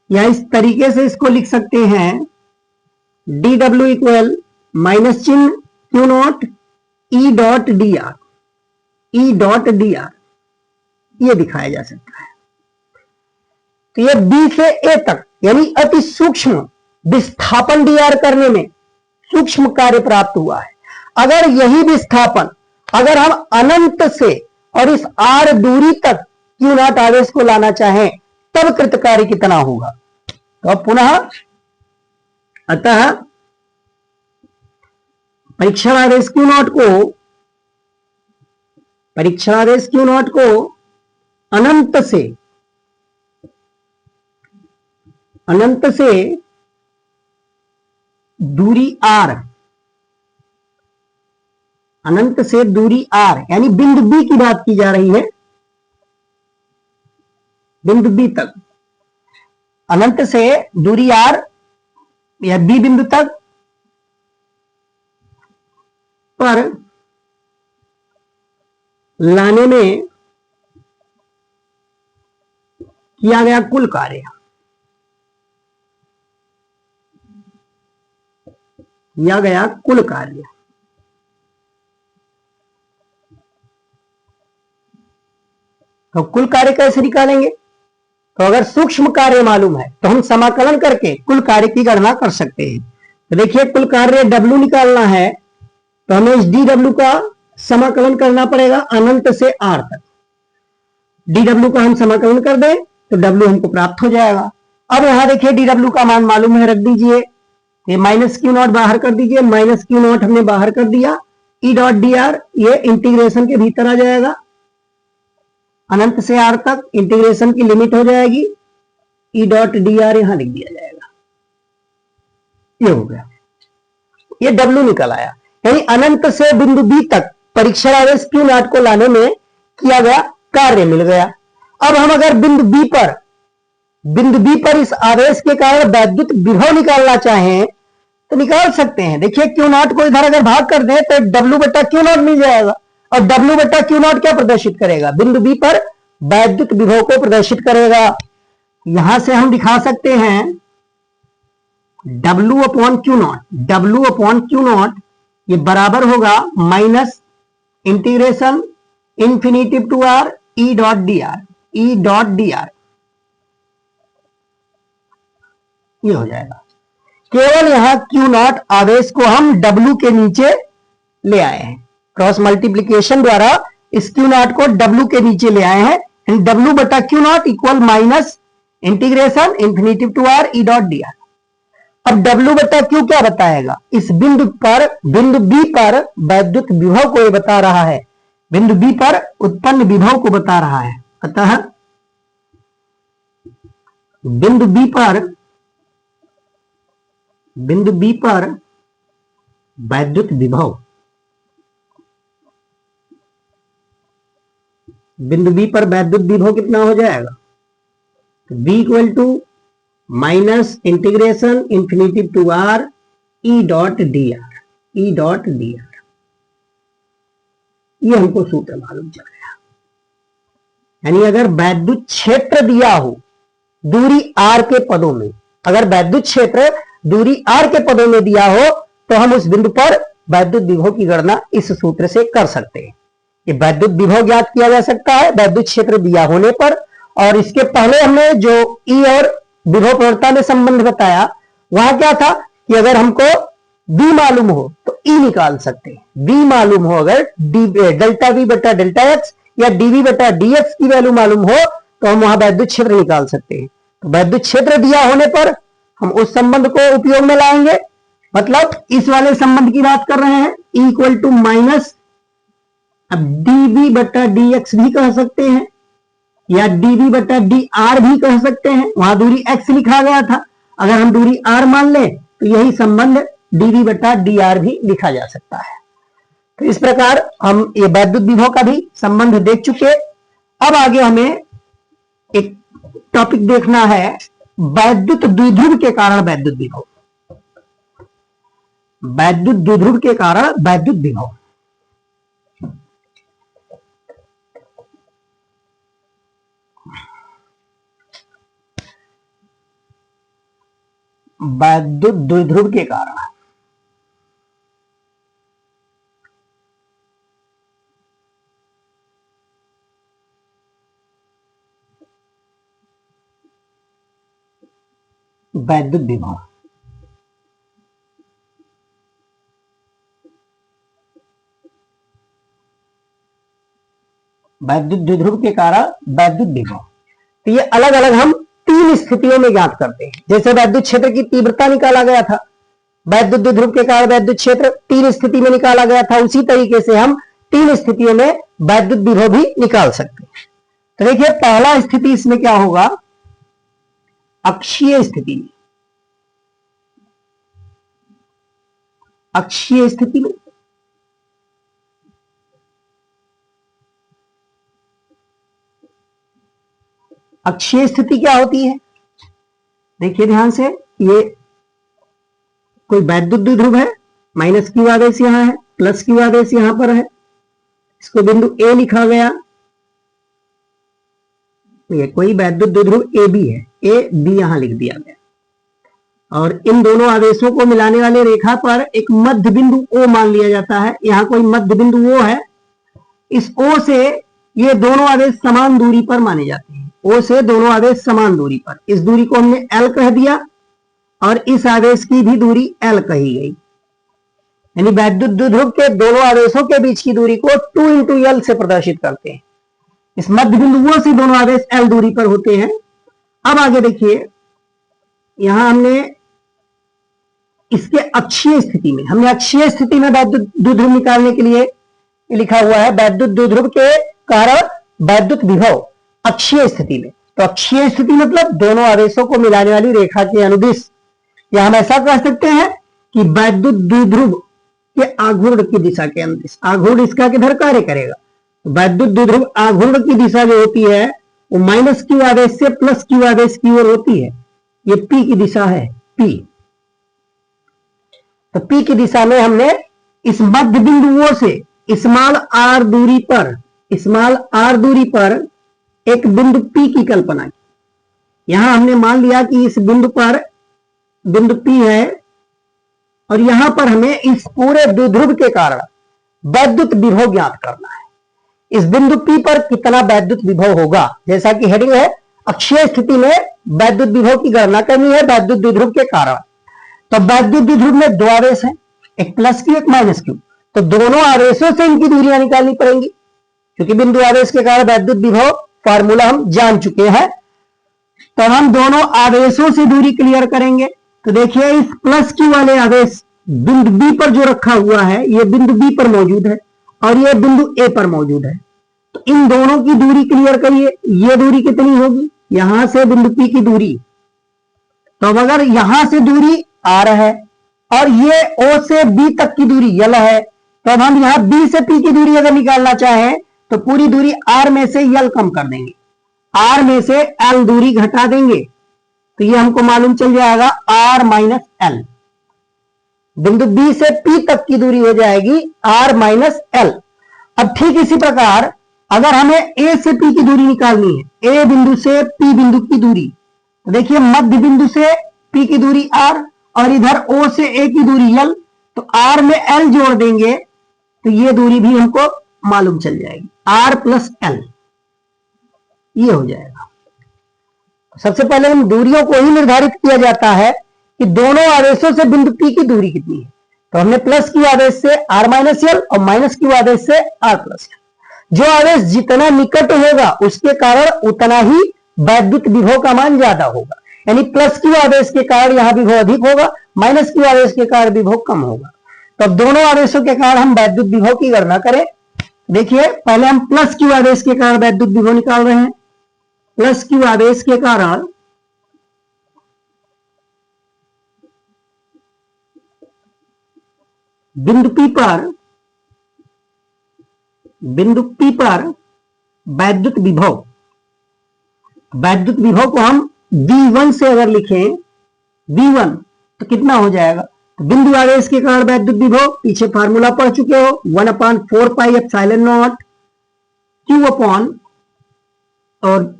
या इस तरीके से इसको लिख सकते हैं dw इक्वल माइनस चिन्ह Q0 E डॉट dr, ये दिखाया जा सकता है। तो ये B से A तक यानी अति सूक्ष्म विस्थापन dr करने में सूक्ष्म कार्य प्राप्त हुआ है। अगर यही विस्थापन अगर हम अनंत से और इस r दूरी तक Q0 आवेश को लाना चाहें तब कृत कार्य कितना होगा। तो अब पुनः अतः परीक्षणादेश Q नॉट को अनंत से दूरी r, अनंत से दूरी r यानी बिंदु B की बात की जा रही है, बिंदु B तक, अनंत से दूरी r या B बिंदु तक पर लाने में किया गया कुल कार्य, तो कुल कार्य कैसे निकालेंगे? तो अगर सूक्ष्म कार्य मालूम है तो हम समाकलन करके कुल कार्य की गणना कर सकते हैं। तो देखिए कुल कार्य W निकालना है तो हमें इस dW का समाकलन करना पड़ेगा अनंत से R तक। dW का हम समाकलन कर दें तो W हमको प्राप्त हो जाएगा। अब यहां देखिए dW का मान मालूम है, रख दीजिए, ये माइनस क्यू नॉट बाहर कर दीजिए, माइनस क्यू नॉट हमने बाहर कर दिया, ई डॉट डी आर ये इंटीग्रेशन के भीतर आ जाएगा, अनंत से आर तक इंटीग्रेशन की लिमिट हो जाएगी, ई डॉट डी आर यहां लिख दिया जाएगा। ये हो गया, ये W निकल आया, यानी अनंत से बिंदु B तक परीक्षण आवेश क्यू नॉट को लाने में किया गया कार्य मिल गया। अब हम अगर बिंदु B पर इस आवेश के कारण वैद्युत विभव निकालना चाहें तो निकाल सकते हैं। देखिए क्यू नॉट को इधर अगर भाग कर दें तो W बटा क्यू नॉट मिल जाएगा, और W बटा क्यू नॉट क्या प्रदर्शित करेगा? बिंदु B पर वैद्युत विभव को प्रदर्शित करेगा। यहां से हम दिखा सकते हैं W अपॉन क्यू नॉट ये बराबर होगा minus integration infinitive to R E dot D R, ये हो जाएगा। केवल यहां क्यू नॉट आवेश को हम W के नीचे ले आए हैं, क्रॉस मल्टीप्लीकेशन द्वारा इस क्यू नॉट को W के नीचे ले आए हैं, W बटा Q nought equal minus integration infinitive to R E dot D R. अब W बटा क्यू क्या बताएगा? इस बिंदु B पर वैद्युत विभव को ये बता रहा है, बिंदु B पर उत्पन्न विभव को बता रहा है। अतः बिंदु B पर वैद्युत विभव, बिंदु B पर वैद्युत विभव कितना हो जाएगा? B equal to minus integration infinitive to R E dot D R, ये हमको सूत्र मालूम चल गया। यानी अगर वैद्युत क्षेत्र दिया हो दूरी R के पदों में, अगर वैद्युत क्षेत्र दूरी R के पदों में दिया हो तो हम उस बिंदु पर वैद्युत विभव की गणना इस सूत्र से कर सकते हैं। ये वैद्युत विभव ज्ञात किया जा सकता है वैद्युत क्षेत्र दिया होने पर। और इसके पहले हमने जो E और विभव प्रवणता में संबंध बताया, वहां क्या था कि अगर हमको B मालूम हो तो E निकाल सकते हैं। B मालूम हो अगर डेल्टा V बटा डेल्टा एक्स या dV बटा dx की वैल्यू मालूम हो तो हम वहां वैद्युत क्षेत्र निकाल सकते हैं। तो वैद्युत क्षेत्र दिया होने पर हम उस संबंध को उपयोग में लाएंगे, मतलब इस वाले संबंध की बात कर रहे हैं, E इक्वल टू माइनस, अब dV बटा dx भी कह सकते हैं या dV बटा dr भी कह सकते हैं, वहां दूरी x लिखा गया था, अगर हम दूरी r मान लें तो यही संबंध dV बटा dr भी लिखा जा सकता है। तो इस प्रकार हम ये वैद्युत विभव का भी संबंध देख चुके। अब आगे हमें एक टॉपिक देखना है वैद्युत द्विध्रुव के कारण वैद्युत विभव, वैद्युत द्विध्रुव के कारण वैद्युत विभव। वैद्युत द्विध्रुव के कारण वैद्युत विभव। वैद्युत द्विध्रुव के कारण वैद्युत विभव, तो ये अलग अलग हम 3 स्थितियों में ज्ञात करते हैं। जैसे वैद्युत क्षेत्र की तीव्रता निकाला गया था, वैद्युत द्विध्रुव के कारण वैद्युत क्षेत्र 3 स्थिति में निकाला गया था, उसी तरीके से हम 3 स्थितियों में वैद्युत विभव भी निकाल सकते हैं। तो देखिए पहला स्थिति इसमें क्या होगा, अक्षीय स्थिति में। अक्षीय स्थिति में अक्षीय स्थिति क्या होती है, देखिए ध्यान से, ये कोई वैद्युत द्विध्रुव है, माइनस क्यू आवेश यहां है, प्लस क्यू आवेश यहां पर है, इसको बिंदु ए लिखा गया। ये कोई वैद्युत द्विध्रुव ए बी है, ए बी यहां लिख दिया गया, और इन दोनों आवेशों को मिलाने वाले रेखा पर एक मध्य बिंदु ओ मान लिया जाता है। यहां कोई मध्य बिंदु ओ है, इस ओ से ये दोनों आवेश समान दूरी पर माने जाते हैं। ओ से दोनों आवेश समान दूरी पर, इस दूरी को हमने एल कह दिया और इस आवेश की भी दूरी एल कही गई। यानी वैद्युत द्विध्रुव के दोनों आवेशों के बीच की दूरी को 2 इंटू एल से प्रदर्शित करते हैं। इस मध्य बिंदुओं से दोनों आवेश एल दूरी पर होते हैं। अब आगे देखिए, यहां हमने इसके अक्षीय स्थिति में, हमने अक्षीय स्थिति में वैद्युत द्विध्रुव निकालने के लिए लिखा हुआ है वैद्युत द्विध्रुव के कारण वैद्युत विभव अक्षीय स्थिति में। तो अक्षीय स्थिति मतलब दोनों आवेशों को मिलाने वाली रेखा के अनुदिश, या हम ऐसा कह सकते हैं कि वैद्युत द्विध्रुव के आघूर्ण की दिशा के अनुदिश। आघूर्ण इसका किधर कार्य करेगा, वैद्युत द्विध्रुव आघूर्ण की दिशा जो होती है वो माइनस क्यू आवेश से प्लस क्यू आवेश की ओर होती है। ये पी की दिशा है, पी। तो पी की दिशा में हमने इस मध्य बिंदुओं से स्मॉल आर दूरी पर, स्मॉल आर दूरी पर एक बिंदु पी की कल्पना की। यहां हमने मान लिया कि इस बिंदु पर बिंदु पी है, और यहां पर हमें इस पूरे द्विध्रुव के कारण वैद्युत विभव ज्ञात करना है। इस बिंदु पी पर कितना वैद्युत विभव होगा, जैसा कि हेडिंग है अक्षीय स्थिति में वैद्युत विभव की गणना करनी है वैद्युत द्विध्रुव के कारण। तो वैद्युत द्विध्रुव में 2 आवेश हैं, एक प्लस क्यू एक माइनस क्यू। तो दोनों आवेशों से इनकी दूरियां निकालनी पड़ेंगी, क्योंकि बिंदु आवेश के कारण वैद्युत विभव फार्मूला हम जान चुके हैं। तो हम दोनों आवेशों से दूरी क्लियर करेंगे। तो देखिए इस प्लस क्यू वाले आवेश बिंदु बी पर जो रखा हुआ है, ये बिंदु बी पर मौजूद है और ये बिंदु ए पर मौजूद है। तो इन दोनों की दूरी क्लियर करिए। ये दूरी कितनी होगी, यहां से बिंदु पी की दूरी। तो अब अगर यहां से दूरी आर है और ये ओ से बी तक की दूरी यल है, तो अब हम यहां बी से पी की दूरी अगर निकालना चाहें तो पूरी दूरी आर में से यल कम कर देंगे, आर में से एल दूरी घटा देंगे। तो ये हमको मालूम चल जाएगा आर माइनस एल। बिंदु बी से पी तक की दूरी हो जाएगी आर माइनस एल। अब ठीक इसी प्रकार अगर हमें ए से पी की दूरी निकालनी है, ए बिंदु से पी बिंदु की दूरी, तो देखिए मध्य बिंदु से पी की दूरी आर और इधर ओ से ए की दूरी यल, तो आर में एल जोड़ देंगे तो ये दूरी भी हमको मालूम चल जाएगी, आर प्लस एल, ये हो जाएगा। सबसे पहले इन दूरियों को ही निर्धारित किया जाता है कि दोनों आवेशों से बिंदु पी की दूरी कितनी है। तो हमने प्लस क्यू आवेश से आर माइनस एल और माइनस क्यू आवेश से आर प्लस एल। जो आवेश जितना निकट होगा उसके कारण उतना ही वैद्युत विभव का मान ज्यादा होगा। यानी प्लस क्यू आवेश के कारण यहां विभव अधिक होगा, माइनस क्यू आवेश के कारण विभव कम होगा। तो अब दोनों आवेशों के कारण हम वैद्युत विभव की गणना करें। देखिए पहले हम प्लस क्यू आवेश के कारण वैद्युत विभव निकाल रहे हैं। प्लस क्यू आवेश के कारण बिंदु पी पर वैद्युत विभव को हम V1 से अगर लिखें, V1 तो कितना हो जाएगा, तो बिंदु आवेश के कारण वैद्युत विभव पीछे फार्मूला पढ़ चुके हो, 1/4 pi epsilon not Q upon, और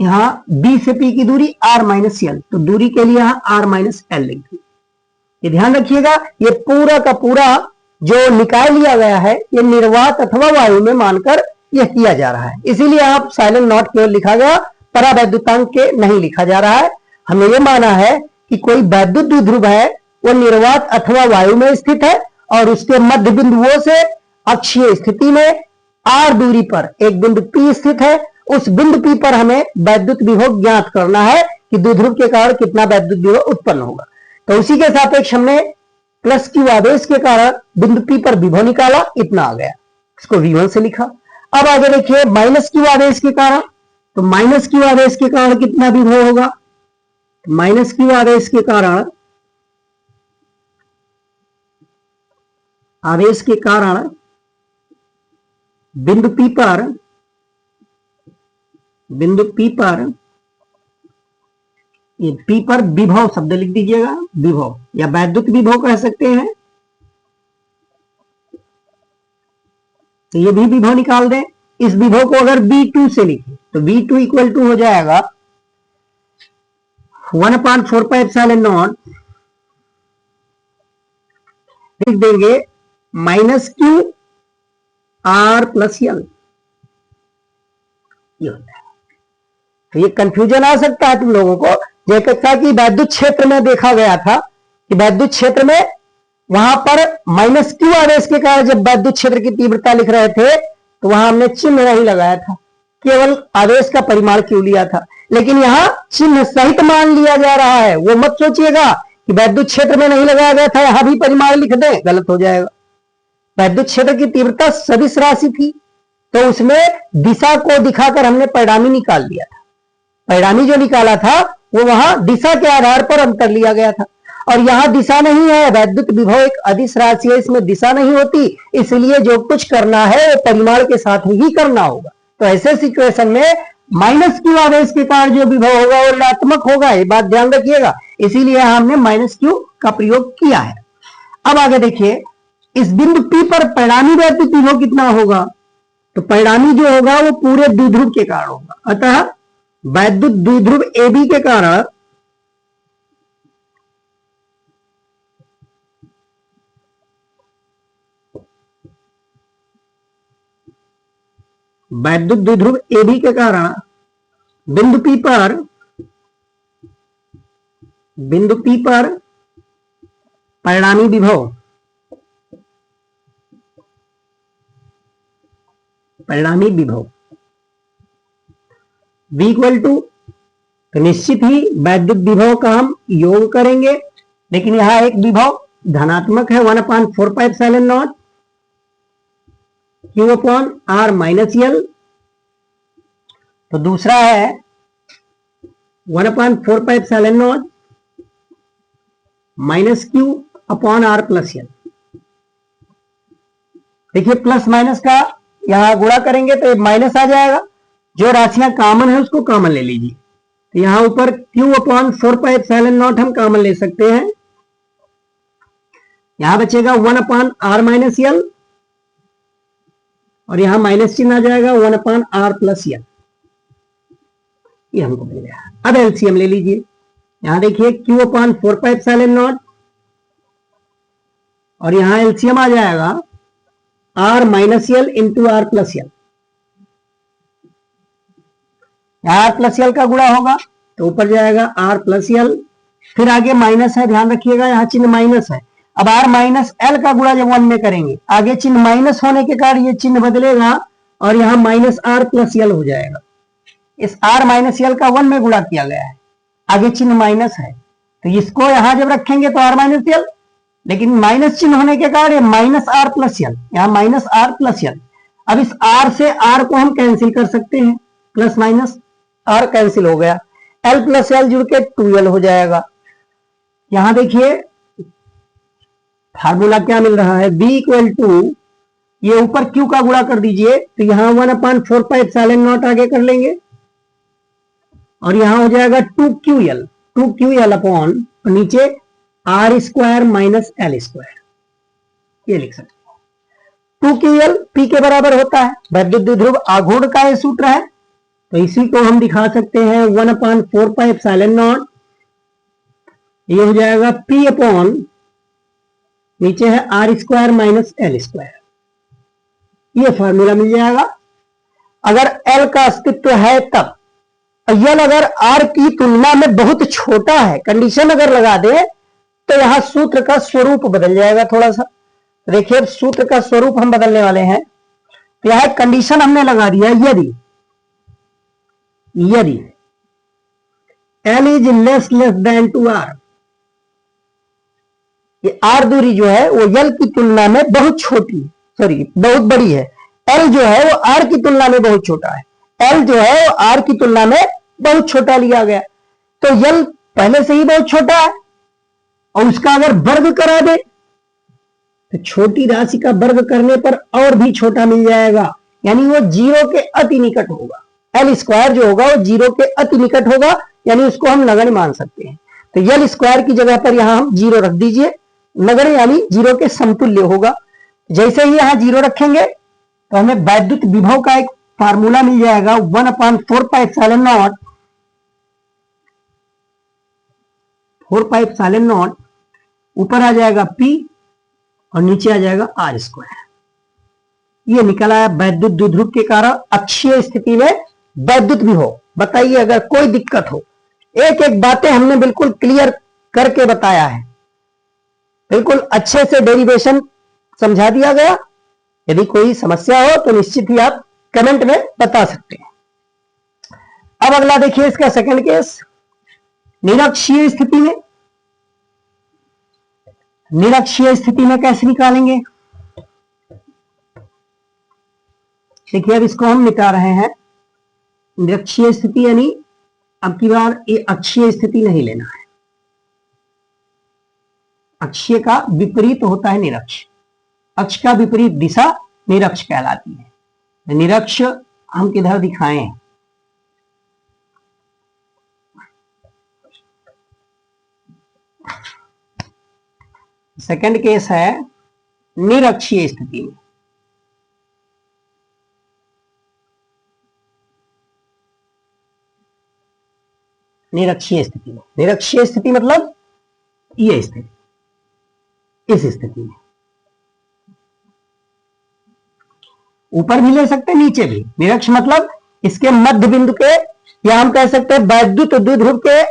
यहां B से P की दूरी R माइनस एल, तो दूरी के लिए यहां R माइनस एल लिख दी। ये ध्यान रखिएगा, ये पूरा का पूरा जो निकाय लिया गया है ये निर्वात अथवा वायु में मानकर यह किया जा रहा है, इसीलिए आप साइलेंट नॉट केवल लिखा गया, परावैद्युतांक के नहीं लिखा जा रहा है। हमने ये माना है कि कोई वैद्युत द्विध्रुव है वो निर्वात अथवा वायु में स्थित है और उसके मध्य बिंदुओं से अक्षीय स्थिति में आर दूरी पर एक बिंदु P स्थित है। उस बिंदु P पर हमें वैद्युत विभव ज्ञात करना है कि द्विध्रुव के कारण कितना वैद्युत विभव उत्पन्न होगा। तो उसी के सापेक्ष हमने प्लस क्यू आवेश के कारण बिंदु P पर विभव निकाला, इतना आ गया, इसको V1 से लिखा। अब आगे देखिए माइनस क्यू आवेश के कारण, तो माइनस क्यू आवेश के कारण कितना विभव होगा, माइनस क्यू आवेश के कारण बिंदु P पर ये P पर विभव शब्द लिख दीजिएगा, विभव या वैद्युत विभव कह सकते हैं। तो ये भी विभव निकाल दें। इस विभव को अगर V2 से लिखें तो V2 इक्वल टू हो जाएगा 1/4 पाई एप्सिलॉन नॉट, लिख देंगे minus Q R plus L. ये होता है। तो ये कंफ्यूजन आ सकता है तुम लोगों को, जैसा कि वैद्युत क्षेत्र में देखा गया था कि वैद्युत क्षेत्र में वहां पर माइनस क्यू आवेश के कारण जब वैद्युत क्षेत्र की तीव्रता लिख रहे थे तो वहां हमने चिन्ह नहीं लगाया था, केवल आवेश का परिमाण क्यू लिया था। लेकिन यहां चिन्ह सहित मान लिया जा रहा है। वो मत सोचिएगा कि वैद्युत क्षेत्र में नहीं लगाया गया था, यहां भी परिमाण लिख दें, गलत हो जाएगा। वैद्युत क्षेत्र की तीव्रता सदिश राशि थी, तो उसमें दिशा को दिखाकर हमने परिणामी निकाल लिया था। परिणामी जो निकाला था वो वहां दिशा के आधार पर अंतर लिया गया था, और यहां दिशा नहीं है। वैद्युत विभव एक अदिश राशि है, इसमें दिशा नहीं होती, इसलिए जो कुछ करना है वो परिमाण के साथ ही करना होगा। तो ऐसे सिचुएशन में माइनस क्यू आवेश के कारण जो विभव होगा वो ऋणात्मक होगा, ये बात ध्यान रखिएगा। इसीलिए हमने माइनस क्यू का प्रयोग किया है। अब आगे देखिए, इस बिंदु P पर परिणामी वैद्युत विभव कितना होगा, तो परिणामी जो होगा वो पूरे द्विध्रुव के कारण होगा। अतः वैद्युत द्विध्रुव AB के कारण वैद्युत द्विध्रुव AB के कारण बिंदु P पर परिणामी विभव V इक्वल टू, तो निश्चित ही वैद्युत विभव का हम योग करेंगे, लेकिन यहां एक विभव धनात्मक है 1/4 pi epsilon not Q upon R minus L. तो दूसरा है 1/4 pi epsilon not minus Q upon R plus L. देखिए प्लस माइनस का यहां गुणा करेंगे तो माइनस आ जाएगा, जो राशियां कॉमन है उसको कॉमन ले लीजिए। तो यहां ऊपर Q upon 4 pi epsilon not हम कॉमन ले सकते हैं, यहां बचेगा 1/R माइनस एल, और यहां माइनस चिन्ह आ जाएगा 1/R प्लस एल। ये हमको मिल गया। अब एलसीएम ले लीजिए। यहां देखिए Q upon 4 pi epsilon not, और यहां एलसीएम आ जाएगा R minus L into R plus L. R plus L का गुणा होगा तो ऊपर जाएगा R प्लस एल, फिर आगे माइनस है, ध्यान रखिएगा यहां चिन्ह माइनस है। अब R माइनस एल का गुणा जब 1 में करेंगे, आगे चिन्ह माइनस होने के कारण ये चिन्ह बदलेगा और यहां माइनस R प्लस एल हो जाएगा। इस R माइनस एल का 1 में गुणा किया गया है, आगे चिन्ह माइनस है, तो इसको यहां जब रखेंगे तो R माइनस एल, लेकिन माइनस चिन्ह होने के कारण ये माइनस R प्लस एल, यहां माइनस R प्लस एल। अब इस R से R को हम कैंसिल कर सकते हैं, प्लस माइनस R कैंसिल हो गया, L प्लस एल जुड़ के 2L हो जाएगा। यहां देखिए फार्मूला क्या मिल रहा है, V इक्वल टू, ये ऊपर Q का गुणा कर दीजिए, तो यहां 1/4 पाई एप्सिलॉन नॉट आगे कर लेंगे, और यहां हो जाएगा 2QL अपॉन नीचे R square minus L square, ये लिख सकते हैं। 2QL P के बराबर होता है, वैद्युत द्विध्रुव आघूर्ण का ये सूत्र है, तो इसी को हम दिखा सकते हैं 1/4 पाई एप्सिलॉन नॉट, ये हो जाएगा P अपॉन नीचे है R square minus L square, ये फॉर्मूला मिल जाएगा। अगर L का अस्तित्व है तब, L अगर R की तुलना में बहुत छोटा है, कंडीशन अगर लगा दे तो यहां सूत्र का स्वरूप बदल जाएगा थोड़ा सा। देखिए सूत्र का स्वरूप हम बदलने वाले हैं, तो यह कंडीशन हमने लगा दिया, यदि L is less than to R. ये आर दूरी जो है वो L की तुलना में बहुत छोटी, सॉरी बहुत बड़ी है। L जो है वो आर की तुलना में बहुत छोटा है। L जो है वो आर की तुलना में बहुत छोटा लिया गया, तो L पहले से ही बहुत छोटा है और उसका अगर वर्ग करा दे तो छोटी राशि का वर्ग करने पर और भी छोटा मिल जाएगा, यानी वो जीरो के अति निकट होगा। एल स्क्वायर जो होगा वो जीरो के अति निकट होगा, यानी उसको हम नगण्य मान सकते हैं। तो एल स्क्वायर की जगह पर यहां हम जीरो रख दीजिए, नगण्य यानी जीरो के समतुल्य होगा। जैसे ही यहां जीरो रखेंगे तो हमें वैद्युत विभव का एक फार्मूला मिल जाएगा 1/4πε0, 4πε0 ऊपर आ जाएगा P और नीचे आ जाएगा आर स्क्वायर। ये निकला है वैद्युत द्विध्रुव के कारण अक्षीय स्थिति में वैद्युत विभव। बताइए अगर कोई दिक्कत हो, एक एक बातें हमने बिल्कुल क्लियर करके बताया है, बिल्कुल अच्छे से डेरिवेशन समझा दिया गया। यदि कोई समस्या हो तो निश्चित ही आप कमेंट में बता सकते हैं। अब अगला देखिए इसका सेकंड केस, निरक्षीय स्थिति में। निरक्षीय स्थिति में कैसे निकालेंगे? देखिए अब इसको हम मिटा रहे हैं। निरक्षीय स्थिति यानी अब की बार ये अक्षीय स्थिति नहीं लेना है। अक्षीय का विपरीत होता है निरक्ष। अक्ष का विपरीत दिशा निरक्ष कहलाती है। निरक्ष हम किधर दिखाएं? सेकंड केस है निरक्षीय स्थिति में। निरक्षीय स्थिति में, निरक्षीय स्थिति मतलब ये स्थिति, इस स्थिति में ऊपर भी ले सकते हैं नीचे भी। निरक्ष मतलब इसके मध्य बिंदु के, या हम कह सकते हैं वैद्युत द्विध्रुव के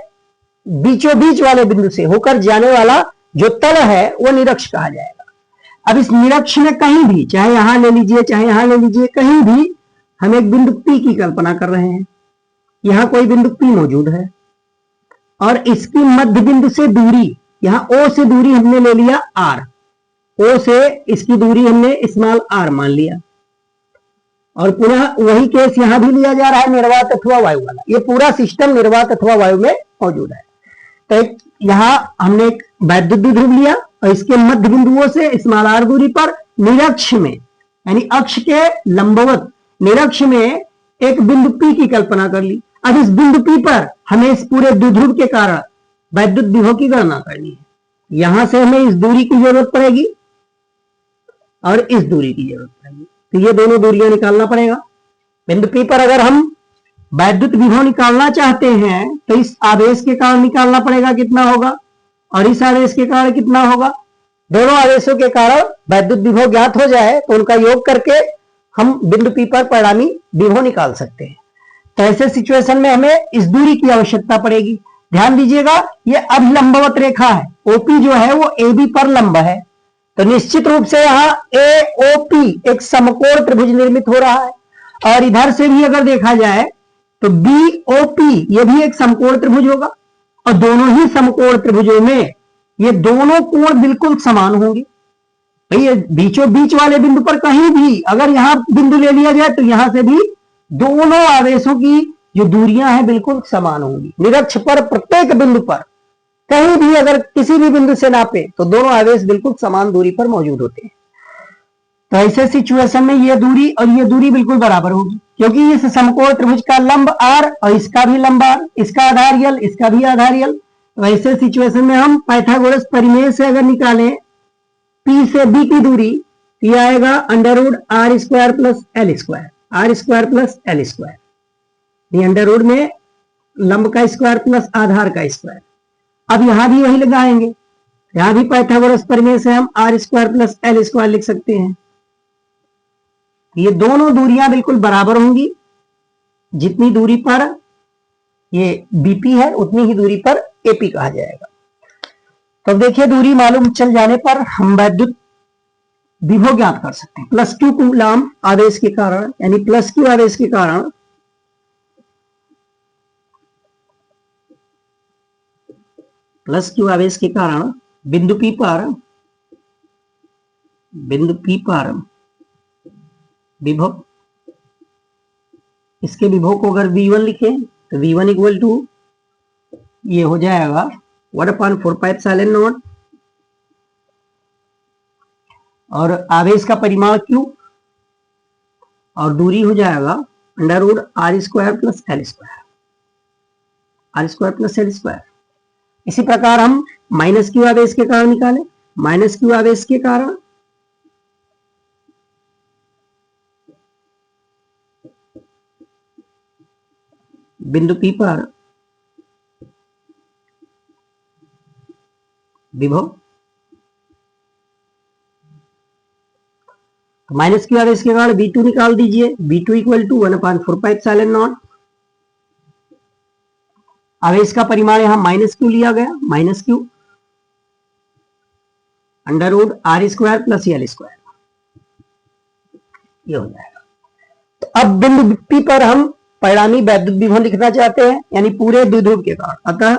बीचों बीच वाले बिंदु से होकर जाने वाला जो तल है वो निरक्ष कहा जाएगा। अब इस निरक्ष में कहीं भी, चाहे यहां ले लीजिए चाहे यहां ले लीजिए, कहीं भी हम एक बिंदु P की कल्पना कर रहे हैं। यहां कोई बिंदु P मौजूद है और इसकी मध्य बिंदु से दूरी, यहां O से दूरी हमने ले लिया R, O से इसकी दूरी हमने स्मॉल r मान लिया। और पुनः वही केस यहां भी लिया जा रहा है, निर्वात अथवा वायु वाला। ये पूरा सिस्टम निर्वात अथवा वायु में मौजूद है। तो यहां हमने एक वैद्युत द्विध्रुव लिया और इसके मध्य बिंदुओं से स्मॉल r दूरी पर निरक्ष में, यानी अक्ष के लंबवत निरक्ष में एक बिंदु P की कल्पना कर ली। अब इस बिंदु P पर हमें इस पूरे द्विध्रुव के कारण वैद्युत विभव की गणना करनी है। यहां से हमें इस दूरी की जरूरत पड़ेगी और इस दूरी की जरूरत पड़ेगी, तो ये दोनों दूरियां निकालना पड़ेगा। बिंदु P पर अगर हम वैद्युत विभव निकालना चाहते हैं तो इस आवेश के कारण निकालना पड़ेगा कितना होगा, और इस आवेश के कारण कितना होगा। दोनों आवेशों के कारण वैद्युत विभव ज्ञात हो जाए तो उनका योग करके हम बिंदु P पर परिणामी विभव निकाल सकते हैं। तो ऐसे सिचुएशन में हमें इस दूरी की आवश्यकता पड़ेगी। ध्यान दीजिएगा ये अभिलंबवत रेखा है, OP जो है वो AB पर लंब है, तो निश्चित रूप से यहाँ AOP एक समकोण त्रिभुज निर्मित हो रहा है। और इधर से भी अगर देखा जाए तो BOP ये भी एक समकोण त्रिभुज होगा, और दोनों ही समकोण त्रिभुजों में ये दोनों कोण बिल्कुल समान होंगे। भाई ये बीचों बीच वाले बिंदु पर कहीं भी अगर यहां बिंदु ले लिया जाए तो यहां से भी दोनों आवेशों की जो दूरियां हैं बिल्कुल समान होंगी। निरक्ष पर प्रत्येक बिंदु पर कहीं भी अगर किसी भी बिंदु से नापे तो दोनों आवेश बिल्कुल समान दूरी पर मौजूद होते हैं। तो ऐसे सिचुएशन में ये दूरी और ये दूरी बिल्कुल बराबर होगी, क्योंकि इस समकोण त्रिभुज का लंब R और इसका भी लंब R, इसका आधार L, इसका भी आधार L। तो ऐसे सिचुएशन में हम पाइथागोरस प्रमेय से अगर निकालें P से B की दूरी, ये आएगा √r² plus L square, r² plus L square. ये अंडर रूट में लंब का स्क्वायर प्लस आधार का स्क्वायर। अब यहां भी वही लगाएंगे, यहां भी पाइथागोरस प्रमेय से हम r² प्लस L स्क्वायर लिख सकते हैं। ये दोनों दूरियां बिल्कुल बराबर होंगी, जितनी दूरी पर ये BP है उतनी ही दूरी पर AP कहा जाएगा। तो देखिए दूरी मालूम चल जाने पर हम वैद्युत विभव ज्ञात कर सकते हैं। +Q कूलाम आवेश के कारण, यानी +Q आवेश के कारण प्लस क्यू आवेश के कारण बिंदु P पर विभव, इसके विभव को अगर V1 लिखे तो V1 इक्वल टू ये हो जाएगा 1/4πε0 और आवेश का परिमाण Q और दूरी हो जाएगा √r² प्लस L²। इसी प्रकार हम माइनस क्यू आवेश के कारण निकालें। माइनस क्यू आवेश के कारण बिंदु P पर विभव, माइनस क्यू आवेश के कारण V2 निकाल दीजिए। V2 equal to 1/4πε0। आवेश का परिमाण यहां माइनस क्यू लिया गया, minus Q √r² plus L², ये हो जाएगा। तो अब बिंदु P पर हम परिणामी वैद्युत विभव लिखना चाहते हैं, यानी पूरे द्विध्रुव के कारण। अतः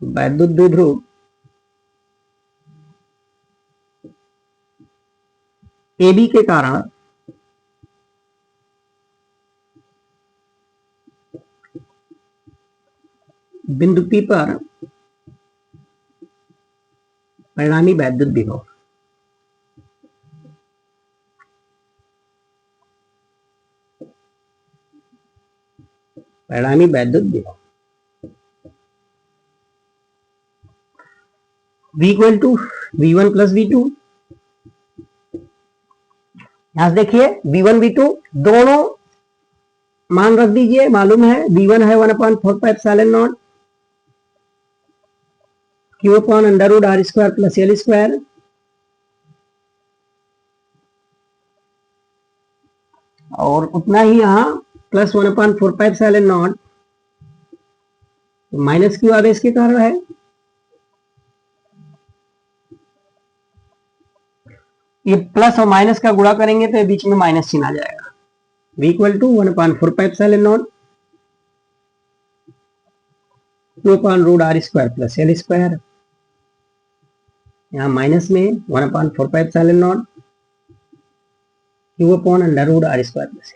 वैद्युत द्विध्रुव AB के कारण बिंदु P पर परिणामी वैद्युत विभव V equal to V1 plus V2। यहां से देखिए V1 V2 दोनों मान रख दीजिए। मालूम है V1 है 1/4πε0 Q upon √r² plus L²। और उतना ही यहां प्लस 1/4πε0 माइनस क्यू आवेश के कारण है। ये प्लस और माइनस का गुणा करेंगे तो ये बीच में माइनस चिन्ह आ जाएगा। V equal to 1/4πε0 Q upon √r² plus L²। यहाँ माइनस में 1/4πε0 Q upon √r² plus L²।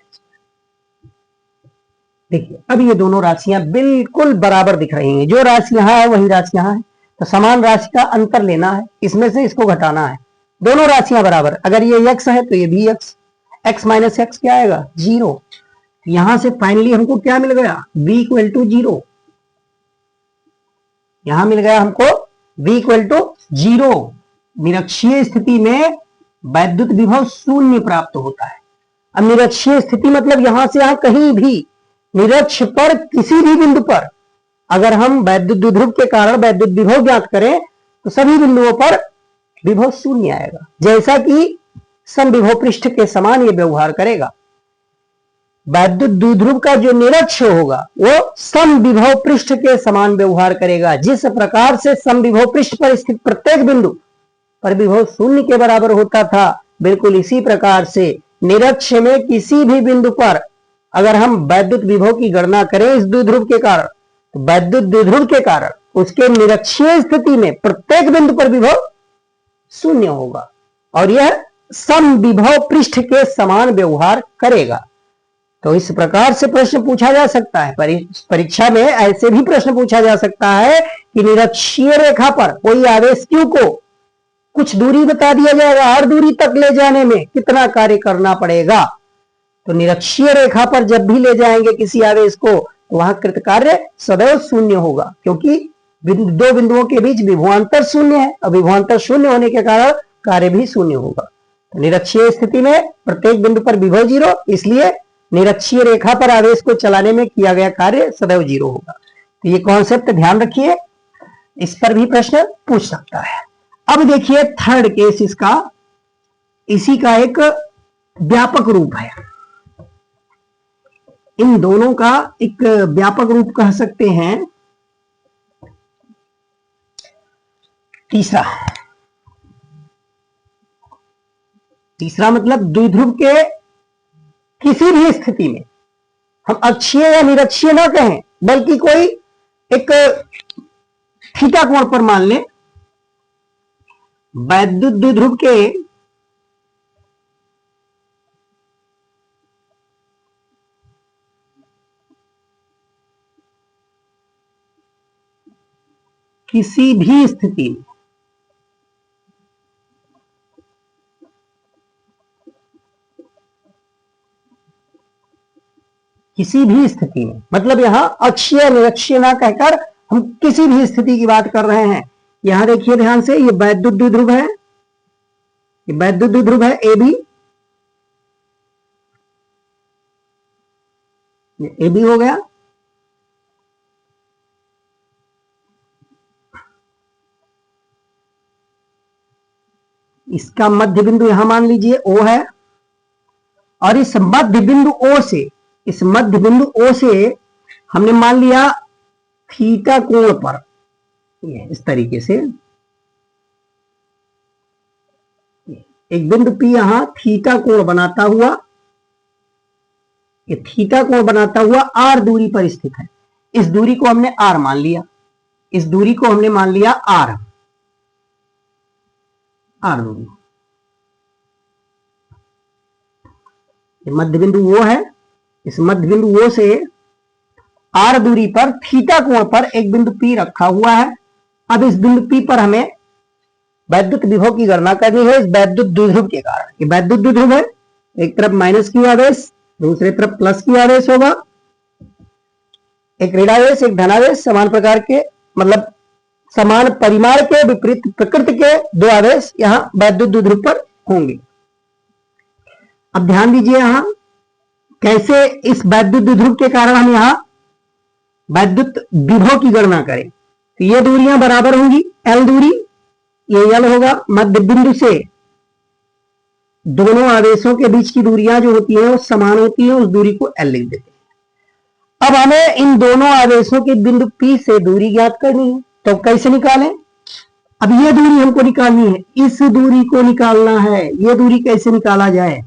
देखिए अब ये दोनों राशियां बिल्कुल बराबर दिख रही हैं। जो राशि यहाँ है वही राशि यहाँ है, तो समान राशि का अंतर लेना है, इसमें से इसको घटाना है। दोनों राशियां बराबर, अगर ये x है तो ये भी x माइनस x क्या आएगा 0। यहां से फाइनली हमको क्या मिल गया v इक्वल टू 0। यहां मिल गया हमको v इक्वल टू 0। निरक्षीय स्थिति में वैद्युत विभव शून्य प्राप्त होता है। अब निरक्षीय स्थिति मतलब यहां से यहां कहीं भी निरक्ष पर किसी भी बिंदु पर अगर हम वैद्युत द्विध्रुव के कारण वैद्युत विभव ज्ञात करें तो सभी बिंदुओं पर विभव शून्य आएगा, जैसा कि समविभव पृष्ठ के समान ये व्यवहार करेगा। वैद्युत द्विध्रुव का जो निरक्ष होगा वो समविभव पृष्ठ के समान व्यवहार करेगा। जिस प्रकार से समविभव पृष्ठ पर स्थित प्रत्येक बिंदु पर विभव शून्य के बराबर होता था, बिल्कुल इसी प्रकार से निरक्ष में किसी भी बिंदु पर अगर हम वैद्युत विभव की गणना करें इस द्विध्रुव के कारण, तो वैद्युत द्विध्रुव के कारण उसके निरक्षीय स्थिति में प्रत्येक बिंदु पर विभव शून्य होगा और यह समविभव पृष्ठ के समान व्यवहार करेगा। तो इस प्रकार से प्रश्न पूछा जा सकता है। परीक्षा में ऐसे भी प्रश्न पूछा जा सकता है कि निरक्षीय रेखा पर कोई आवेश Q को कुछ दूरी बता दिया जाएगा, हर दूरी तक ले जाने में कितना कार्य करना पड़ेगा। तो निरक्षीय रेखा पर जब भी ले जाएंगे किसी आवेश को तो वहां कृत कार्य सदैव शून्य होगा, क्योंकि दो बिंदुओं के बीच विभवांतर शून्य है और विभवांतर शून्य होने के कारण कार्य भी शून्य होगा। तो निरक्षीय स्थिति में प्रत्येक बिंदु पर विभव 0, इसलिए निरक्षीय रेखा पर आवेश को चलाने में किया गया कार्य सदैव 0 होगा। तो ये कॉन्सेप्ट ध्यान रखिए, इस पर भी प्रश्न पूछ सकता है। अब देखिए थर्ड केस इसका, इसी का एक व्यापक रूप है। इन दोनों का एक व्यापक रूप कह सकते हैं। तीसरा मतलब द्विध्रुव के किसी भी स्थिति में हम अक्षीय या निरक्षीय ना कहें, बल्कि कोई एक थीटा कोण पर मान लें, वैद्युत द्विध्रुव के किसी भी स्थिति में मतलब यहां अक्षीय निरक्षीय ना कहकर हम किसी भी स्थिति की बात कर रहे हैं। यहां देखिए ध्यान से, ये वैद्युत द्विध्रुव है, ये वैद्युत द्विध्रुव है ए बी, ये ए बी हो गया। इसका मध्य बिंदु यहां मान लीजिए ओ है, और इस मध्य बिंदु ओ से, इस मध्य बिंदु ओ से हमने मान लिया थीटा कोण पर, ये इस तरीके से एक बिंदु P यहां थीटा कोण बनाता हुआ, ये थीटा कोण बनाता हुआ r दूरी पर स्थित है। इस दूरी को हमने r मान लिया, इस दूरी को हमने मान लिया r दूरी। ये मध्य बिंदु वो है, इस मध्य बिंदु वो से r दूरी पर थीटा कोण पर एक बिंदु P रखा हुआ है। अब इस बिंदु P पर हमें वैद्युत विभव की गणना करनी है इस वैद्युत द्विध्रुव के कारण। ये वैद्युत द्विध्रुव है, एक तरफ माइनस क्यू आवेश, दूसरे तरफ प्लस क्यू आवेश होगा, एक ऋणावेश एक धनावेश, समान प्रकार के मतलब समान परिमाण के विपरीत प्रकृति के दो आवेश यहां वैद्युत द्विध्रुव पर होंगे। अब ध्यान दीजिए यहां कैसे इस वैद्युत द्विध्रुव के कारण हम यहां वैद्युत विभव की गणना करें। तो ये दूरियां बराबर होंगी, एल दूरी, ये एल होगा, मध्य बिंदु से दोनों आवेशों के बीच की दूरियां जो होती हैं वो समान होती हैं, उस दूरी को एल लिख देते हैं। अब हमें इन दोनों आवेशों के बिंदु P से दूरी ज्ञात करनी है, तो कैसे निकालें? अब ये दूरी हमको निकालनी है, इस दूरी को निकालना है। ये दूरी कैसे निकाला जाए?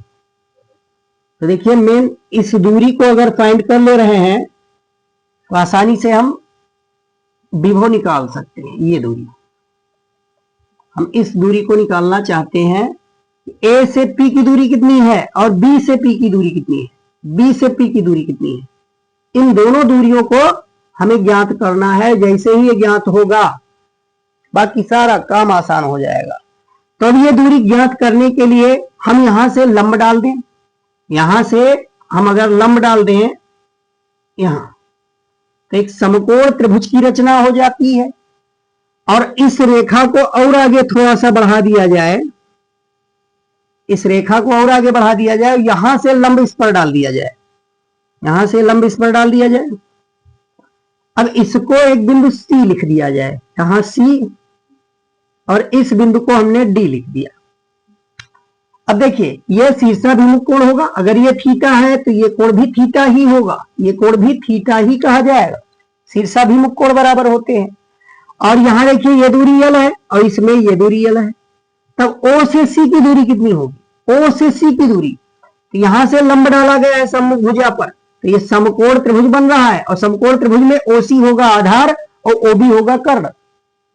तो देखिए मेन इस दूरी को अगर फाइंड कर ले रहे हैं तो आसानी से हम विभव निकाल सकते हैं। ये दूरी हम इस दूरी को निकालना चाहते हैं। ए से P की दूरी कितनी है और B से P की दूरी कितनी है, B से P की दूरी कितनी है, इन दोनों दूरियों को हमें ज्ञात करना है। जैसे ही ये ज्ञात होगा बाकी सारा काम आसान हो जाएगा। तो अब ये दूरी ज्ञात करने के लिए हम यहां से लंब डाल दें, यहां से हम अगर लंब डाल दें यहां तो एक समकोण त्रिभुज की रचना हो जाती है। और इस रेखा को और आगे थोड़ा सा बढ़ा दिया जाए, इस रेखा को और आगे बढ़ा दिया जाए, यहां से लंब इस पर डाल दिया जाए, यहां से लंब इस पर डाल दिया जाए। अब इसको एक बिंदु C लिख दिया जाए, यहां C, और इस बिंदु को हमने D लिख दिया। अब देखिए ये शीर्षाभिमुख कोण होगा, अगर ये थीटा है तो ये कोण भी थीटा ही होगा, ये कोण भी थीटा ही कहा जाएगा। शीर्षाभिमुख कोण बराबर होते हैं। और यहां देखिए ये दूरी L है और इसमें ये दूरी L है, तब O से C की दूरी कितनी होगी? O से C की दूरी, तो यहां से लंब डाला गया है सम्मुख भुजा पर, तो ये समकोण त्रिभुज बन रहा है। और समकोण त्रिभुज में OC होगा आधार और OB होगा कर्ण।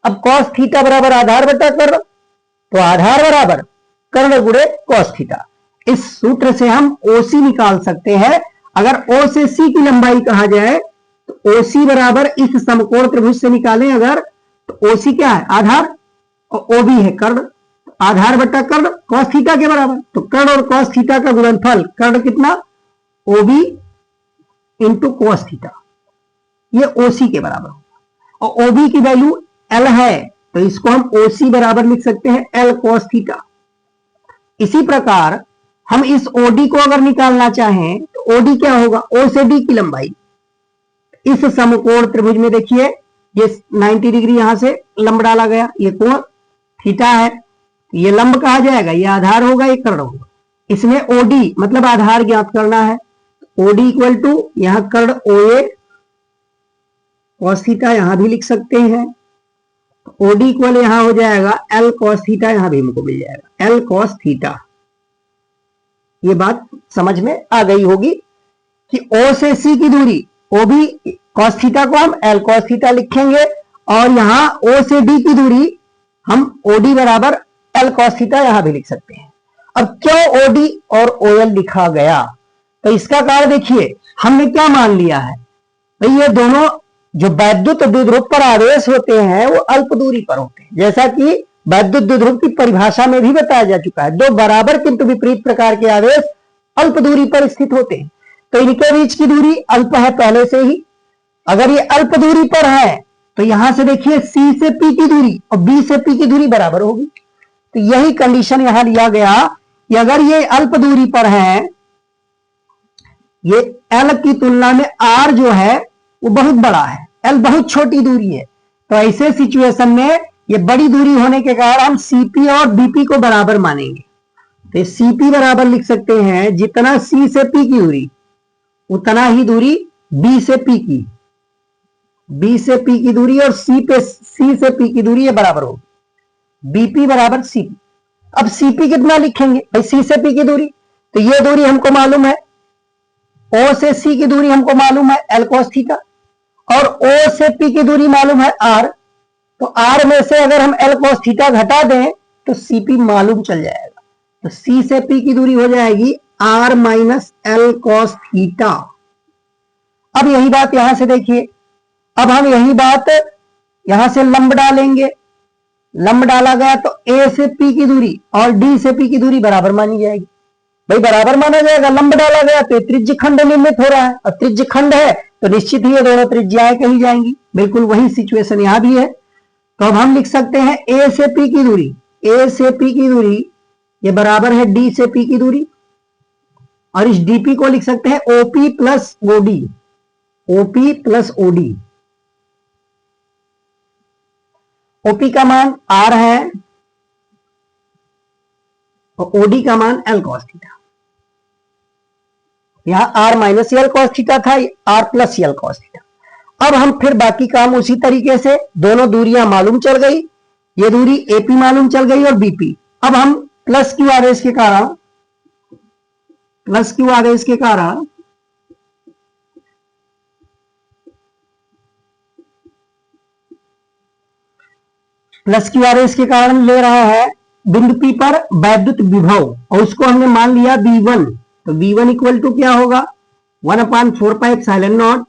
अब cos थीटा बराबर आधार बटा कर्ण, तो आधार बराबर कर्ण गुणे cos थीटा। इस सूत्र से हम OC निकाल सकते हैं। अगर O से C की लंबाई कहा जाए तो OC बराबर इस समकोण त्रिभुज से निकालें अगर, तो OC क्या है? आधार, और OB है कर्ण। आधार बटा कर्ण cos थीटा के बराबर, तो कर्ण और cos थीटा का गुणनफल कर्ण कितना? OB इंटू cos थीटा, ये OC के बराबर होगा। और OB की वैल्यू L है, तो इसको हम OC बराबर लिख सकते हैं L cos थीटा। इसी प्रकार हम इस OD को अगर निकालना चाहें तो OD क्या होगा? O से D की लंबाई। इस समकोण त्रिभुज में देखिए ये 90 डिग्री यहां से लंब डाला गया, ये कोण थीटा है, ये लंब कहा जाएगा, ये आधार होगा, ये कर्ण होगा। इसमें OD मतलब आधार ज्ञात करना है। OD इक्वल टू यहां कर्ण OA cos थीटा यहां भी लिख सकते हैं। OD इक्वल यहां हो जाएगा L cos थीटा, यहां भी हमको मिल जाएगा L cos थीटा। ये बात समझ में आ गई होगी। कि O से C की दूरी, O भी cos थीटा को हम L cos थीटा लिखेंगे, और यहां O से D की दूरी हम OD बराबर L cos थीटा यहां भी लिख सकते हैं। अब क्यों OD और OL लिखा गया, तो इसका कारण देखिए, हमने क्या मान लिया है भाई, ये दोनों जो वैद्युत द्विध्रुव पर आवेश होते हैं वो अल्प दूरी पर होते हैं, जैसा कि वैद्युत द्विध्रुव की परिभाषा में भी बताया जा चुका है। दो बराबर किंतु विपरीत प्रकार के आवेश अल्प दूरी पर स्थित होते हैं, तो इनके बीच की दूरी अल्प है पहले से ही। अगर ये अल्प दूरी पर है तो यहां से देखिए C से P की दूरी और B से P की दूरी बराबर होगी, तो यही कंडीशन यहां लिया गया कि अगर ये अल्प दूरी पर है, ये L की तुलना में R जो है वो बहुत बड़ा है, L बहुत छोटी दूरी है, तो ऐसे सिचुएशन में ये बड़ी दूरी होने के कारण हम CP और BP को बराबर मानेंगे। तो CP बराबर लिख सकते हैं, जितना C से P की दूरी उतना ही दूरी B से P की, B से P की दूरी और C से P की दूरी ये बराबर होगी, BP बराबर CP। अब CP कितना लिखेंगे भाई, C से P की दूरी, तो ये दूरी हमको मालूम है, O से C की दूरी हमको मालूम है L cos थीटा, और O से P की दूरी मालूम है R, तो R में से अगर हम L cos थीटा घटा दें तो CP मालूम चल जाएगा, तो C से P की दूरी हो जाएगी R minus L cos theta. अब यही बात यहां से देखिए, अब हम यही बात यहां से लंब डालेंगे, लंब डाला गया तो A से P की दूरी और D से P की दूरी बराबर मानी जाएगी, भाई बराबर माना जाएगा, लंब डाला गया तो त्रिज्य खंड निर्मित हो रहा है, और त्रिज्य खंड है तो निश्चित ही ये दोनों त्रिज्याएं कही जाएंगी, बिल्कुल वही सिचुएशन यहां भी है। तो अब हम लिख सकते हैं A से P की दूरी, A से P की दूरी ये बराबर है D से P की दूरी, और इस DP को लिख सकते हैं OP plus OD, OP plus OD। OP का मान R है और OD का मान L cos थीटा, यहां R minus L cos theta था, R plus L cos theta. अब हम फिर बाकी काम उसी तरीके से, दोनों दूरियां मालूम चल गई, ये दूरी AP मालूम चल गई और BP। अब हम प्लस Q आवेश के कारण, प्लस Q आवेश के कारण प्लस Q आवेश के कारण ले रहा है बिंदु P पर वैद्युत विभव, और उसको हमने मान लिया V1, तो V1 इक्वल टू क्या होगा 1/4πε0।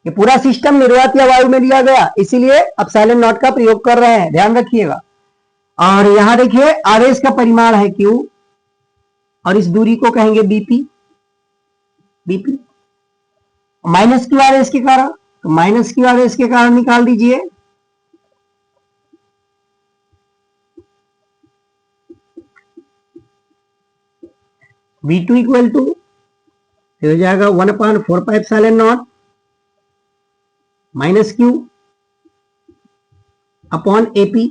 ये पूरा सिस्टम निर्वात या वायु में लिया गया, इसीलिए ε0 का प्रयोग कर रहे हैं, ध्यान रखिएगा। और यहां देखिए आवेश का परिमाण है Q और इस दूरी को कहेंगे BP, BP माइनस Q आवेश के कारण, तो माइनस Q आवेश के कारण निकाल दीजिए, V2 इक्वल टू हो जाएगा 1/4πε0 माइनस Q अपॉन AP।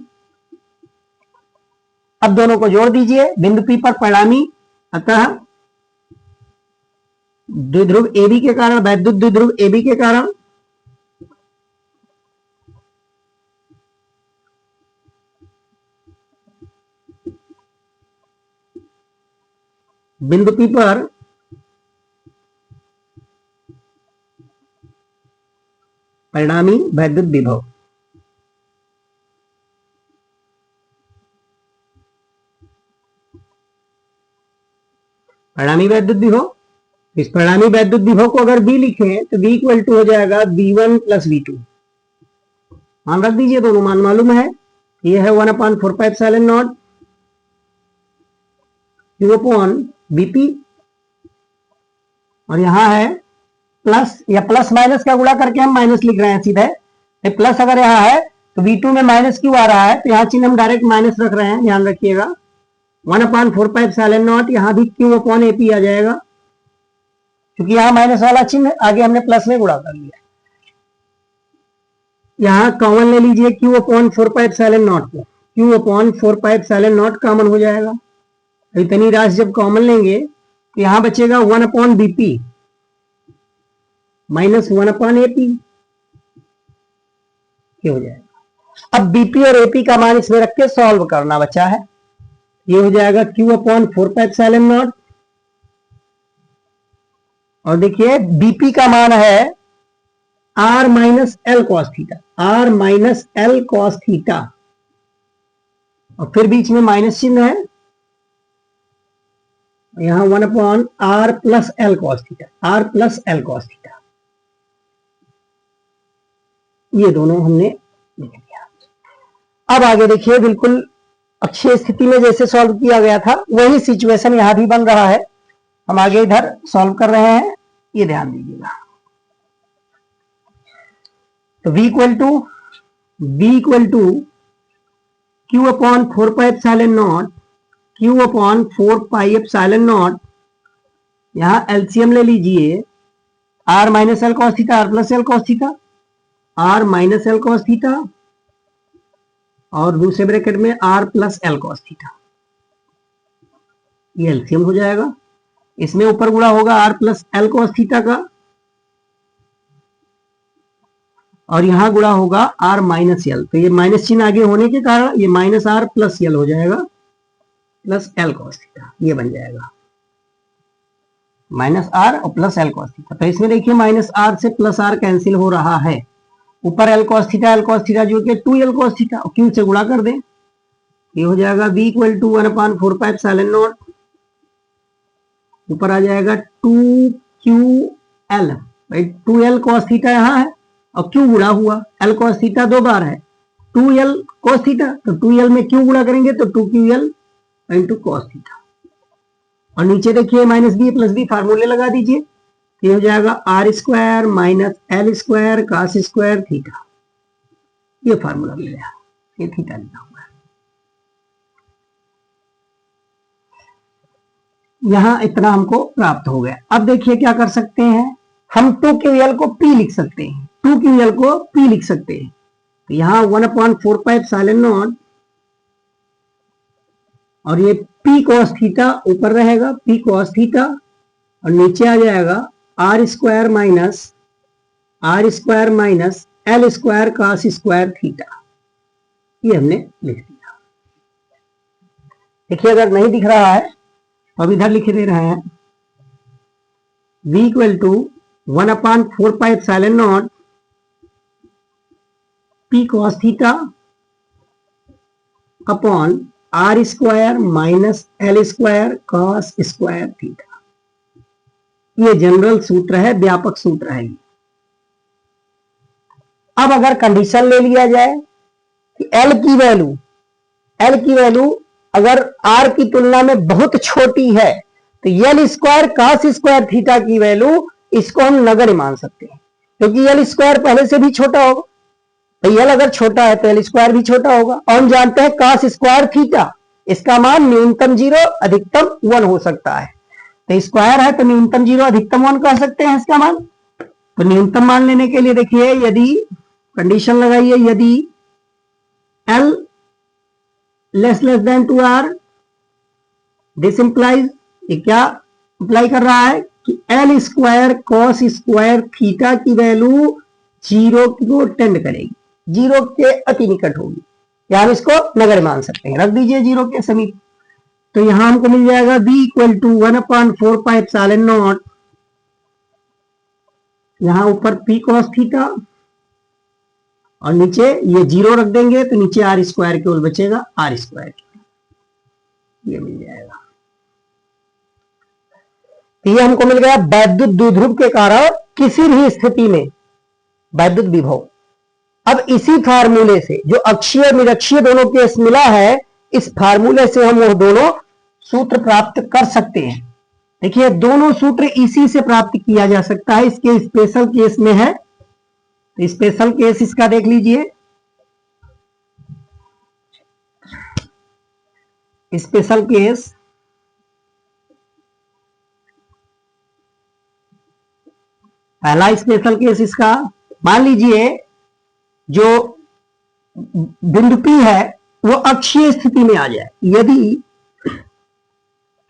अब दोनों को जोड़ दीजिए, बिंदु P पर परिणामी, अतः द्विध्रुव AB के कारण, वैद्युत द्विध्रुव AB के कारण बिंदु P पर परिणामी वैद्युत विभव, परिणामी वैद्युत विभव, इस परिणामी वैद्युत विभव को अगर V लिखें तो V इक्वल टू हो जाएगा V1 प्लस V2। मान रख दीजिए, दोनों मान मालूम है, ये है 1/4πε0 Q अपॉन BP, और यहां है प्लस, या प्लस माइनस का गुणा करके हम माइनस लिख रहे हैं सीधे, प्लस अगर यहां है तो V2 में माइनस क्यों आ रहा है, तो यहां चिन्ह हम डायरेक्ट माइनस रख रहे हैं, ध्यान रखिएगा। 1/4πε0 यहां भी Q अपॉन AP आ जाएगा, क्योंकि यहां माइनस वाला चिन्ह आगे हमने प्लस में गुणा कर लिया। यहां कॉमन ले लीजिए Q अपॉन 4πε0 को, Q अपॉन 4πε0 कॉमन हो जाएगा, इतनी राशि जब कॉमन लेंगे तो यहां बचेगा 1/BP माइनस 1/AP, ये हो जाएगा। अब BP और AP का मान इसमें रख के सॉल्व करना बचा है, ये हो जाएगा Q अपॉन 4πε0 और देखिए बीपी का मान है R minus L cos theta, R minus L cos theta, और फिर बीच में माइनस चिन्ह है, यहां 1/r plus L cos theta, R plus L cos theta, ये दोनों हमने लिख दिया। अब आगे देखिए बिल्कुल अक्षीय स्थिति में जैसे सॉल्व किया गया था वही सिचुएशन यहां भी बन रहा है। हम आगे इधर सॉल्व कर रहे हैं, ये ध्यान दीजिएगा। तो v equal to Q upon 4 pi epsilon naught, Q upon 4 pi epsilon naught, यहां एलसीएम ले लीजिए, R minus L cos theta, R plus L cos theta, R minus L cos theta, और दूसरे ब्रैकेट में R plus L cos theta, ये LCM हो जाएगा। इसमें ऊपर गुणा होगा R plus L cos theta का, और यहां गुणा होगा आर माइनस एल, तो ये माइनस चिन्ह आगे होने के कारण ये माइनस आर प्लस एल हो जाएगा, प्लस एल कॉस थीटा, ये बन जाएगा माइनस आर और प्लस एल कॉस थीटा। तो इसमें देखिए माइनस आर से प्लस आर कैंसिल हो रहा है, ऊपर एल कॉस थीटा जो कि 2l कॉस थीटा, और क्यू से गुणा कर दें, ये हो जाएगा v equal to 1/4 pi epsilon naught, ऊपर आ जाएगा 2ql, भाई 2l कॉस थीटा यहाँ है और क्यू गुणा हुआ, एल कॉस थीटा 2 बार है, 2l कॉस थीटा, तो 2l में क्यू गुणा करेंगे तो 2ql इंटू कॉस थीटा, और नीचे देखिए माइनस बी प्लस बी, फार्मूले लगा दीजिए, ये हो जाएगा R square minus L square cos square theta, ये फार्मूला मिल गया, ये थीटा लिखा हुआ है। यहां इतना हमको प्राप्त हो गया। अब देखिए क्या कर सकते हैं, हम 2ql को p लिख सकते हैं, 2ql को p लिख सकते हैं। तो यहां 1/4 पाई एप्सिलॉन नॉट, और ये p cos थीटा ऊपर रहेगा, p cos थीटा, और नीचे आ जाएगा R square minus L square cos square theta, ये हमने लिख दिया। देखिए अगर नहीं दिख रहा है तो अब इधर लिख दे रहे हैं, v equal to 1/4 pi epsilon naught p cos theta upon R square minus L square cos square theta, ये जनरल सूत्र है, व्यापक सूत्र है। अब अगर कंडीशन ले लिया जाए कि L की वैल्यू अगर R की तुलना में बहुत छोटी है तो L square cos square theta की वैल्यू, इसको हम नगण्य मान सकते हैं, क्योंकि L स्क्वायर पहले से भी छोटा होगा, तो L अगर छोटा है तो L स्क्वायर भी छोटा होगा, और हम जानते हैं कॉस स्क्वायर थीटा, इसका मान न्यूनतम 0 अधिकतम 1 हो सकता है, तो स्क्वायर है तो न्यूनतम 0 अधिकतम 1 कह सकते हैं इसका मान। तो न्यूनतम मान लेने के लिए देखिए, यदि कंडीशन लगाइए, यदि L less than 2R, this implies, ये क्या इंप्लाई कर रहा है कि L square cos square theta की वैल्यू 0 को टेंड करेगी, 0 के अति निकट होगी, या हम इसको नगण्य मान सकते हैं, रख दीजिए 0 के समीप। तो यहां हमको मिल जाएगा v equal to 1/4 pi epsilon naught, यहां ऊपर p cos थीटा, और नीचे ये 0 रख देंगे तो नीचे आर स्क्वायर केवल बचेगा, आर स्क्वायर, ये मिल जाएगा। तो ये हमको मिल गया वैद्युत द्विध्रुव के कारण किसी भी स्थिति में वैद्युत विभव। अब इसी फार्मूले से जो अक्षीय और निरक्षीय दोनों केस मिला है, इस फार्मूले से हम वो दोनों सूत्र प्राप्त कर सकते हैं। देखिए दोनों सूत्र इसी से प्राप्त किया जा सकता है, इसके स्पेशल केस में है, तो स्पेशल केस इसका देख लीजिए। स्पेशल केस पहला स्पेशल केस इसका, मान लीजिए जो बिंदु P है वो अक्षीय स्थिति में आ जाए, यदि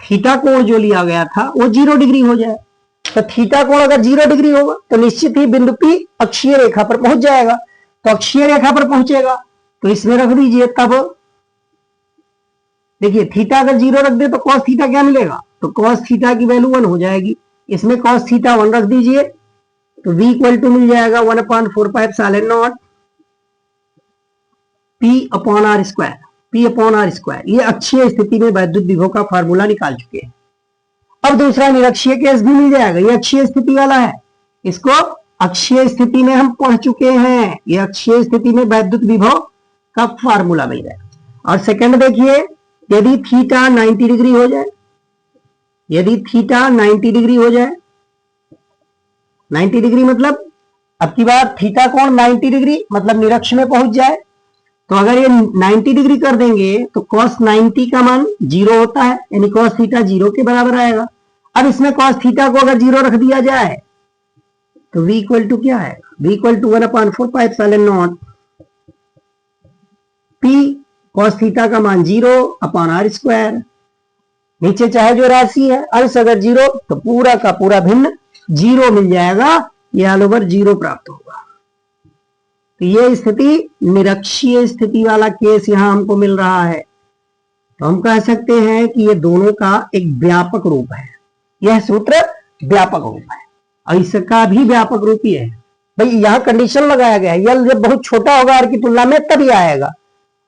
थीटा कोण जो लिया गया था वो 0 डिग्री हो जाए, तो थीटा कोण अगर 0 डिग्री होगा तो निश्चित ही बिंदु P अक्षीय रेखा पर पहुंच जाएगा, तो अक्षीय रेखा पर पहुंचेगा तो इसमें रख दीजिए। तब देखिए थीटा अगर 0 रख दे तो cos थीटा क्या मिलेगा, तो cos थीटा की वैल्यू 1 हो जाएगी, इसमें cos थीटा 1 रख दीजिए, तो v इक्वल टू मिल जाएगा 1/4πε0 p/r²। ये अक्षीय स्थिति में वैद्युत विभव का फार्मूला निकाल चुके हैं। अब दूसरा निरक्षीय केस भी मिल जाएगा, ये अक्षीय स्थिति वाला है, इसको अक्षीय स्थिति में हम पढ़ चुके हैं। ये अक्षीय स्थिति में वैद्युत विभव का फार्मूला मिल जाएगा। और सेकंड देखिए, यदि थीटा 90 डिग्री हो जाए, यदि थीटा 90 डिग्री हो जाए, 90 डिग्री मतलब अब की बार थीटा कोण 90 डिग्री मतलब निरक्ष में पहुंच जाए, तो अगर ये 90 डिग्री कर देंगे तो cos 90 का मान 0 होता है, यानी cos थीटा 0 के बराबर आएगा। अब इसमें cos थीटा को अगर 0 रख दिया जाए तो v इक्वल टू क्या है, v equal to 1/4πε0 p cos theta का मान 0/r²। नीचे चाहे जो राशि है अंश अगर 0 तो पूरा का पूरा भिन्न 0 मिल जाएगा, ये ऑल ओवर 0 प्राप्त होगा। तो ये स्थिति निरक्षीय स्थिति वाला केस यहां हमको मिल रहा है। तो हम कह सकते हैं कि ये दोनों का एक व्यापक रूप है, यह सूत्र व्यापक रूप है और इसका भी व्यापक रूप ही है। भाई यहां कंडीशन लगाया गया है, यल जब बहुत छोटा होगा आर की तुलना में तभी आएगा।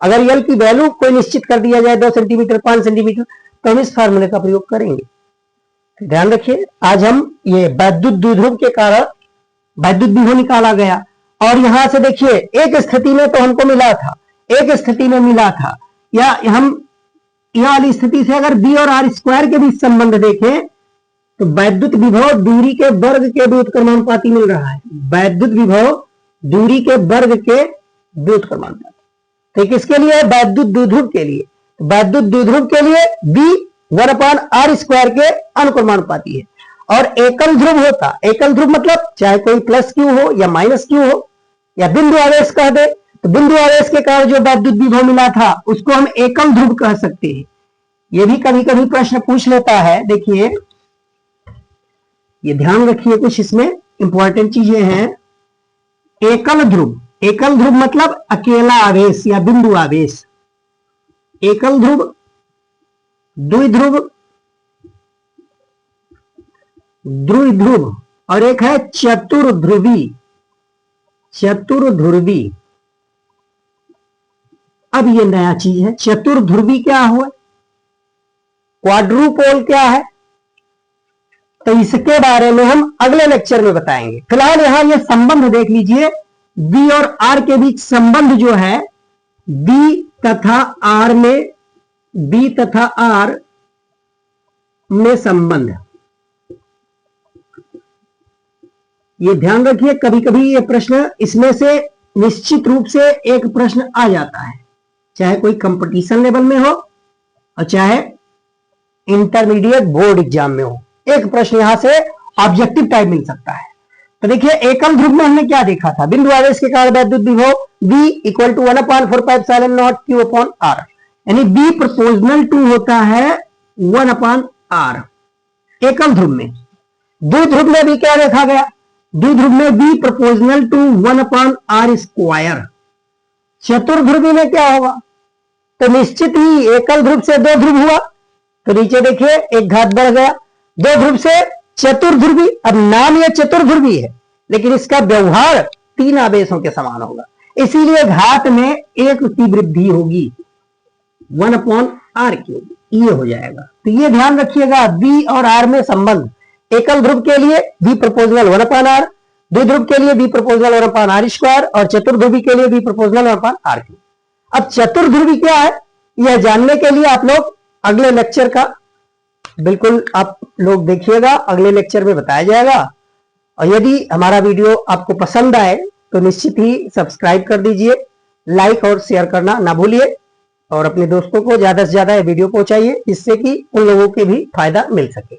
अगर यल की वैल्यू कोई निश्चित कर दिया जाए 2 सेंटीमीटर 5 सेंटीमीटर तो हम इस फार्मूले का प्रयोग करेंगे। तो ध्यान रखिए, आज हम ये वैद्युत द्विध्रुव के कारण वैद्युत विभव निकाला गया। और यहां से देखिए, एक स्थिति में तो हमको मिला था, एक स्थिति में मिला था, या हम यह वाली स्थिति से अगर b और r² के बीच संबंध देखें तो वैद्युत विभव दूरी के वर्ग के व्युत्क्रमानुपाती मिल रहा है। वैद्युत विभव दूरी के वर्ग के व्युत्क्रमानुपाती, तो किसके लिए, वैद्युत द्विध्रुव के लिए। वैद्युत द्विध्रुव के लिए b 1/r² के अनुक्रमानुपाती है। और एकल ध्रुव होता, एकल ध्रुव मतलब चाहे कोई प्लस क्यू हो या माइनस क्यू हो या बिंदु आवेश कह दे, तो बिंदु आवेश के कारण जो वैद्युत विभव मिला था उसको हम एकल ध्रुव कह सकते हैं। ये भी कभी कभी प्रश्न पूछ लेता है। देखिए ये ध्यान रखिए, कुछ इसमें इंपॉर्टेंट चीजें हैं। एकल ध्रुव, एकल ध्रुव मतलब अकेला आवेश या बिंदु आवेश। एकल ध्रुव, द्विध्रुव, द्विध्रुव और एक है चतुर्ध्रुवी, चतुर्ध्रुवी। अब ये नया चीज है, चतुर्ध्रुवी क्या हुआ, क्वाड्रुपोल क्या है, तो इसके बारे में हम अगले लेक्चर में बताएंगे। फिलहाल यहां ये संबंध देख लीजिए, B और R के बीच संबंध जो है, B तथा R में, B तथा R में संबंध, ये ध्यान रखिए। कभी कभी ये प्रश्न इसमें से निश्चित रूप से एक प्रश्न आ जाता है, चाहे कोई कंपटीशन लेवल में हो और चाहे इंटरमीडिएट बोर्ड एग्जाम में हो, एक प्रश्न यहां से ऑब्जेक्टिव टाइप मिल सकता है। तो देखिए एकल ध्रुव में हमने क्या देखा था, बिंदु आवेश के कारण वैद्युत विभव V इक्वल टू 1/4πε0 Q/r, यानी B प्रोपोर्शनल टू होता है 1/r एकल ध्रुव में। द्विध्रुव में भी क्या देखा गया, द्विध्रुव में B प्रोपोर्शनल टू 1/r²। चतुर्ध्रुवी में क्या होगा, तो निश्चित ही एकल ध्रुव से दो ध्रुव हुआ, तो नीचे देखिए एक घात बढ़ गया, दो ध्रुव से चतुर्ध्रुवी। अब नाम ये चतुर्ध्रुवी है लेकिन इसका व्यवहार 3 आवेशों के समान होगा, इसीलिए घात में 1 की वृद्धि होगी, 1/r3 ये हो जाएगा। तो ये ध्यान रखिएगा, B और R में संबंध, एकल ध्रुव के लिए B प्रोपोर्शनल 1/r, द्विध्रुव के लिए B प्रोपोर्शनल 1/r² और चतुर्ध्रुवी के लिए B प्रोपोर्शनल 1/r3। अब चतुर्ध्रुवी क्या है यह जानने के लिए आप लोग अगले लेक्चर का बिल्कुल आप लोग देखिएगा, अगले लेक्चर में बताया जाएगा। और यदि हमारा वीडियो आपको पसंद आए तो निश्चित ही सब्सक्राइब कर दीजिए, लाइक और शेयर करना ना भूलिए और अपने दोस्तों को ज्यादा से ज्यादा ये वीडियो पहुंचाइए जिससे कि उन लोगों के भी फायदा मिल सके।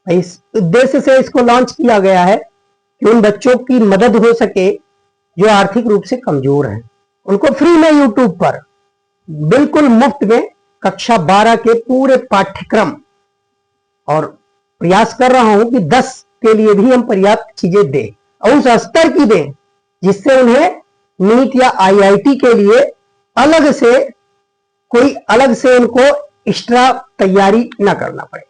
इस उद्देश्य से इसको लॉन्च किया गया है कि उन बच्चों की मदद हो सके जो आर्थिक रूप से कमजोर हैं, उनको फ्री में यूट्यूब पर बिल्कुल मुफ्त में कक्षा 12 के पूरे पाठ्यक्रम, और प्रयास कर रहा हूं कि 10 के लिए भी हम पर्याप्त चीजें दें और उस स्तर की दें जिससे उन्हें नीट या IIT के लिए अलग से उनको एक्स्ट्रा तैयारी ना करना पड़े।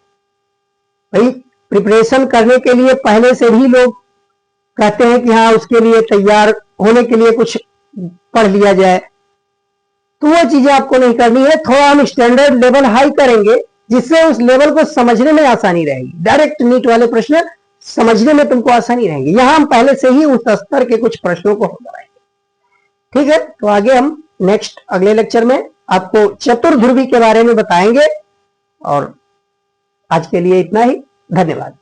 भाई प्रिपरेशन करने के लिए पहले से ही लोग कहते हैं कि हाँ उसके लिए तैयार होने के लिए कुछ पढ़ लिया जाए, तो वो चीजें आपको नहीं करनी है। थोड़ा हम स्टैंडर्ड लेवल हाई करेंगे जिससे उस लेवल को समझने में आसानी रहेगी। डायरेक्ट नीट वाले प्रश्न समझने में तुमको आसानी रहेगी। यहां हम पहले से ही उस स्तर के कुछ प्रश्नों को हल कराएंगे। ठीक है, तो आगे हम नेक्स्ट अगले लेक्चर में आपको चतुर्ध्रुवी के बारे में बताएंगे। और आज के लिए इतना ही, धन्यवाद।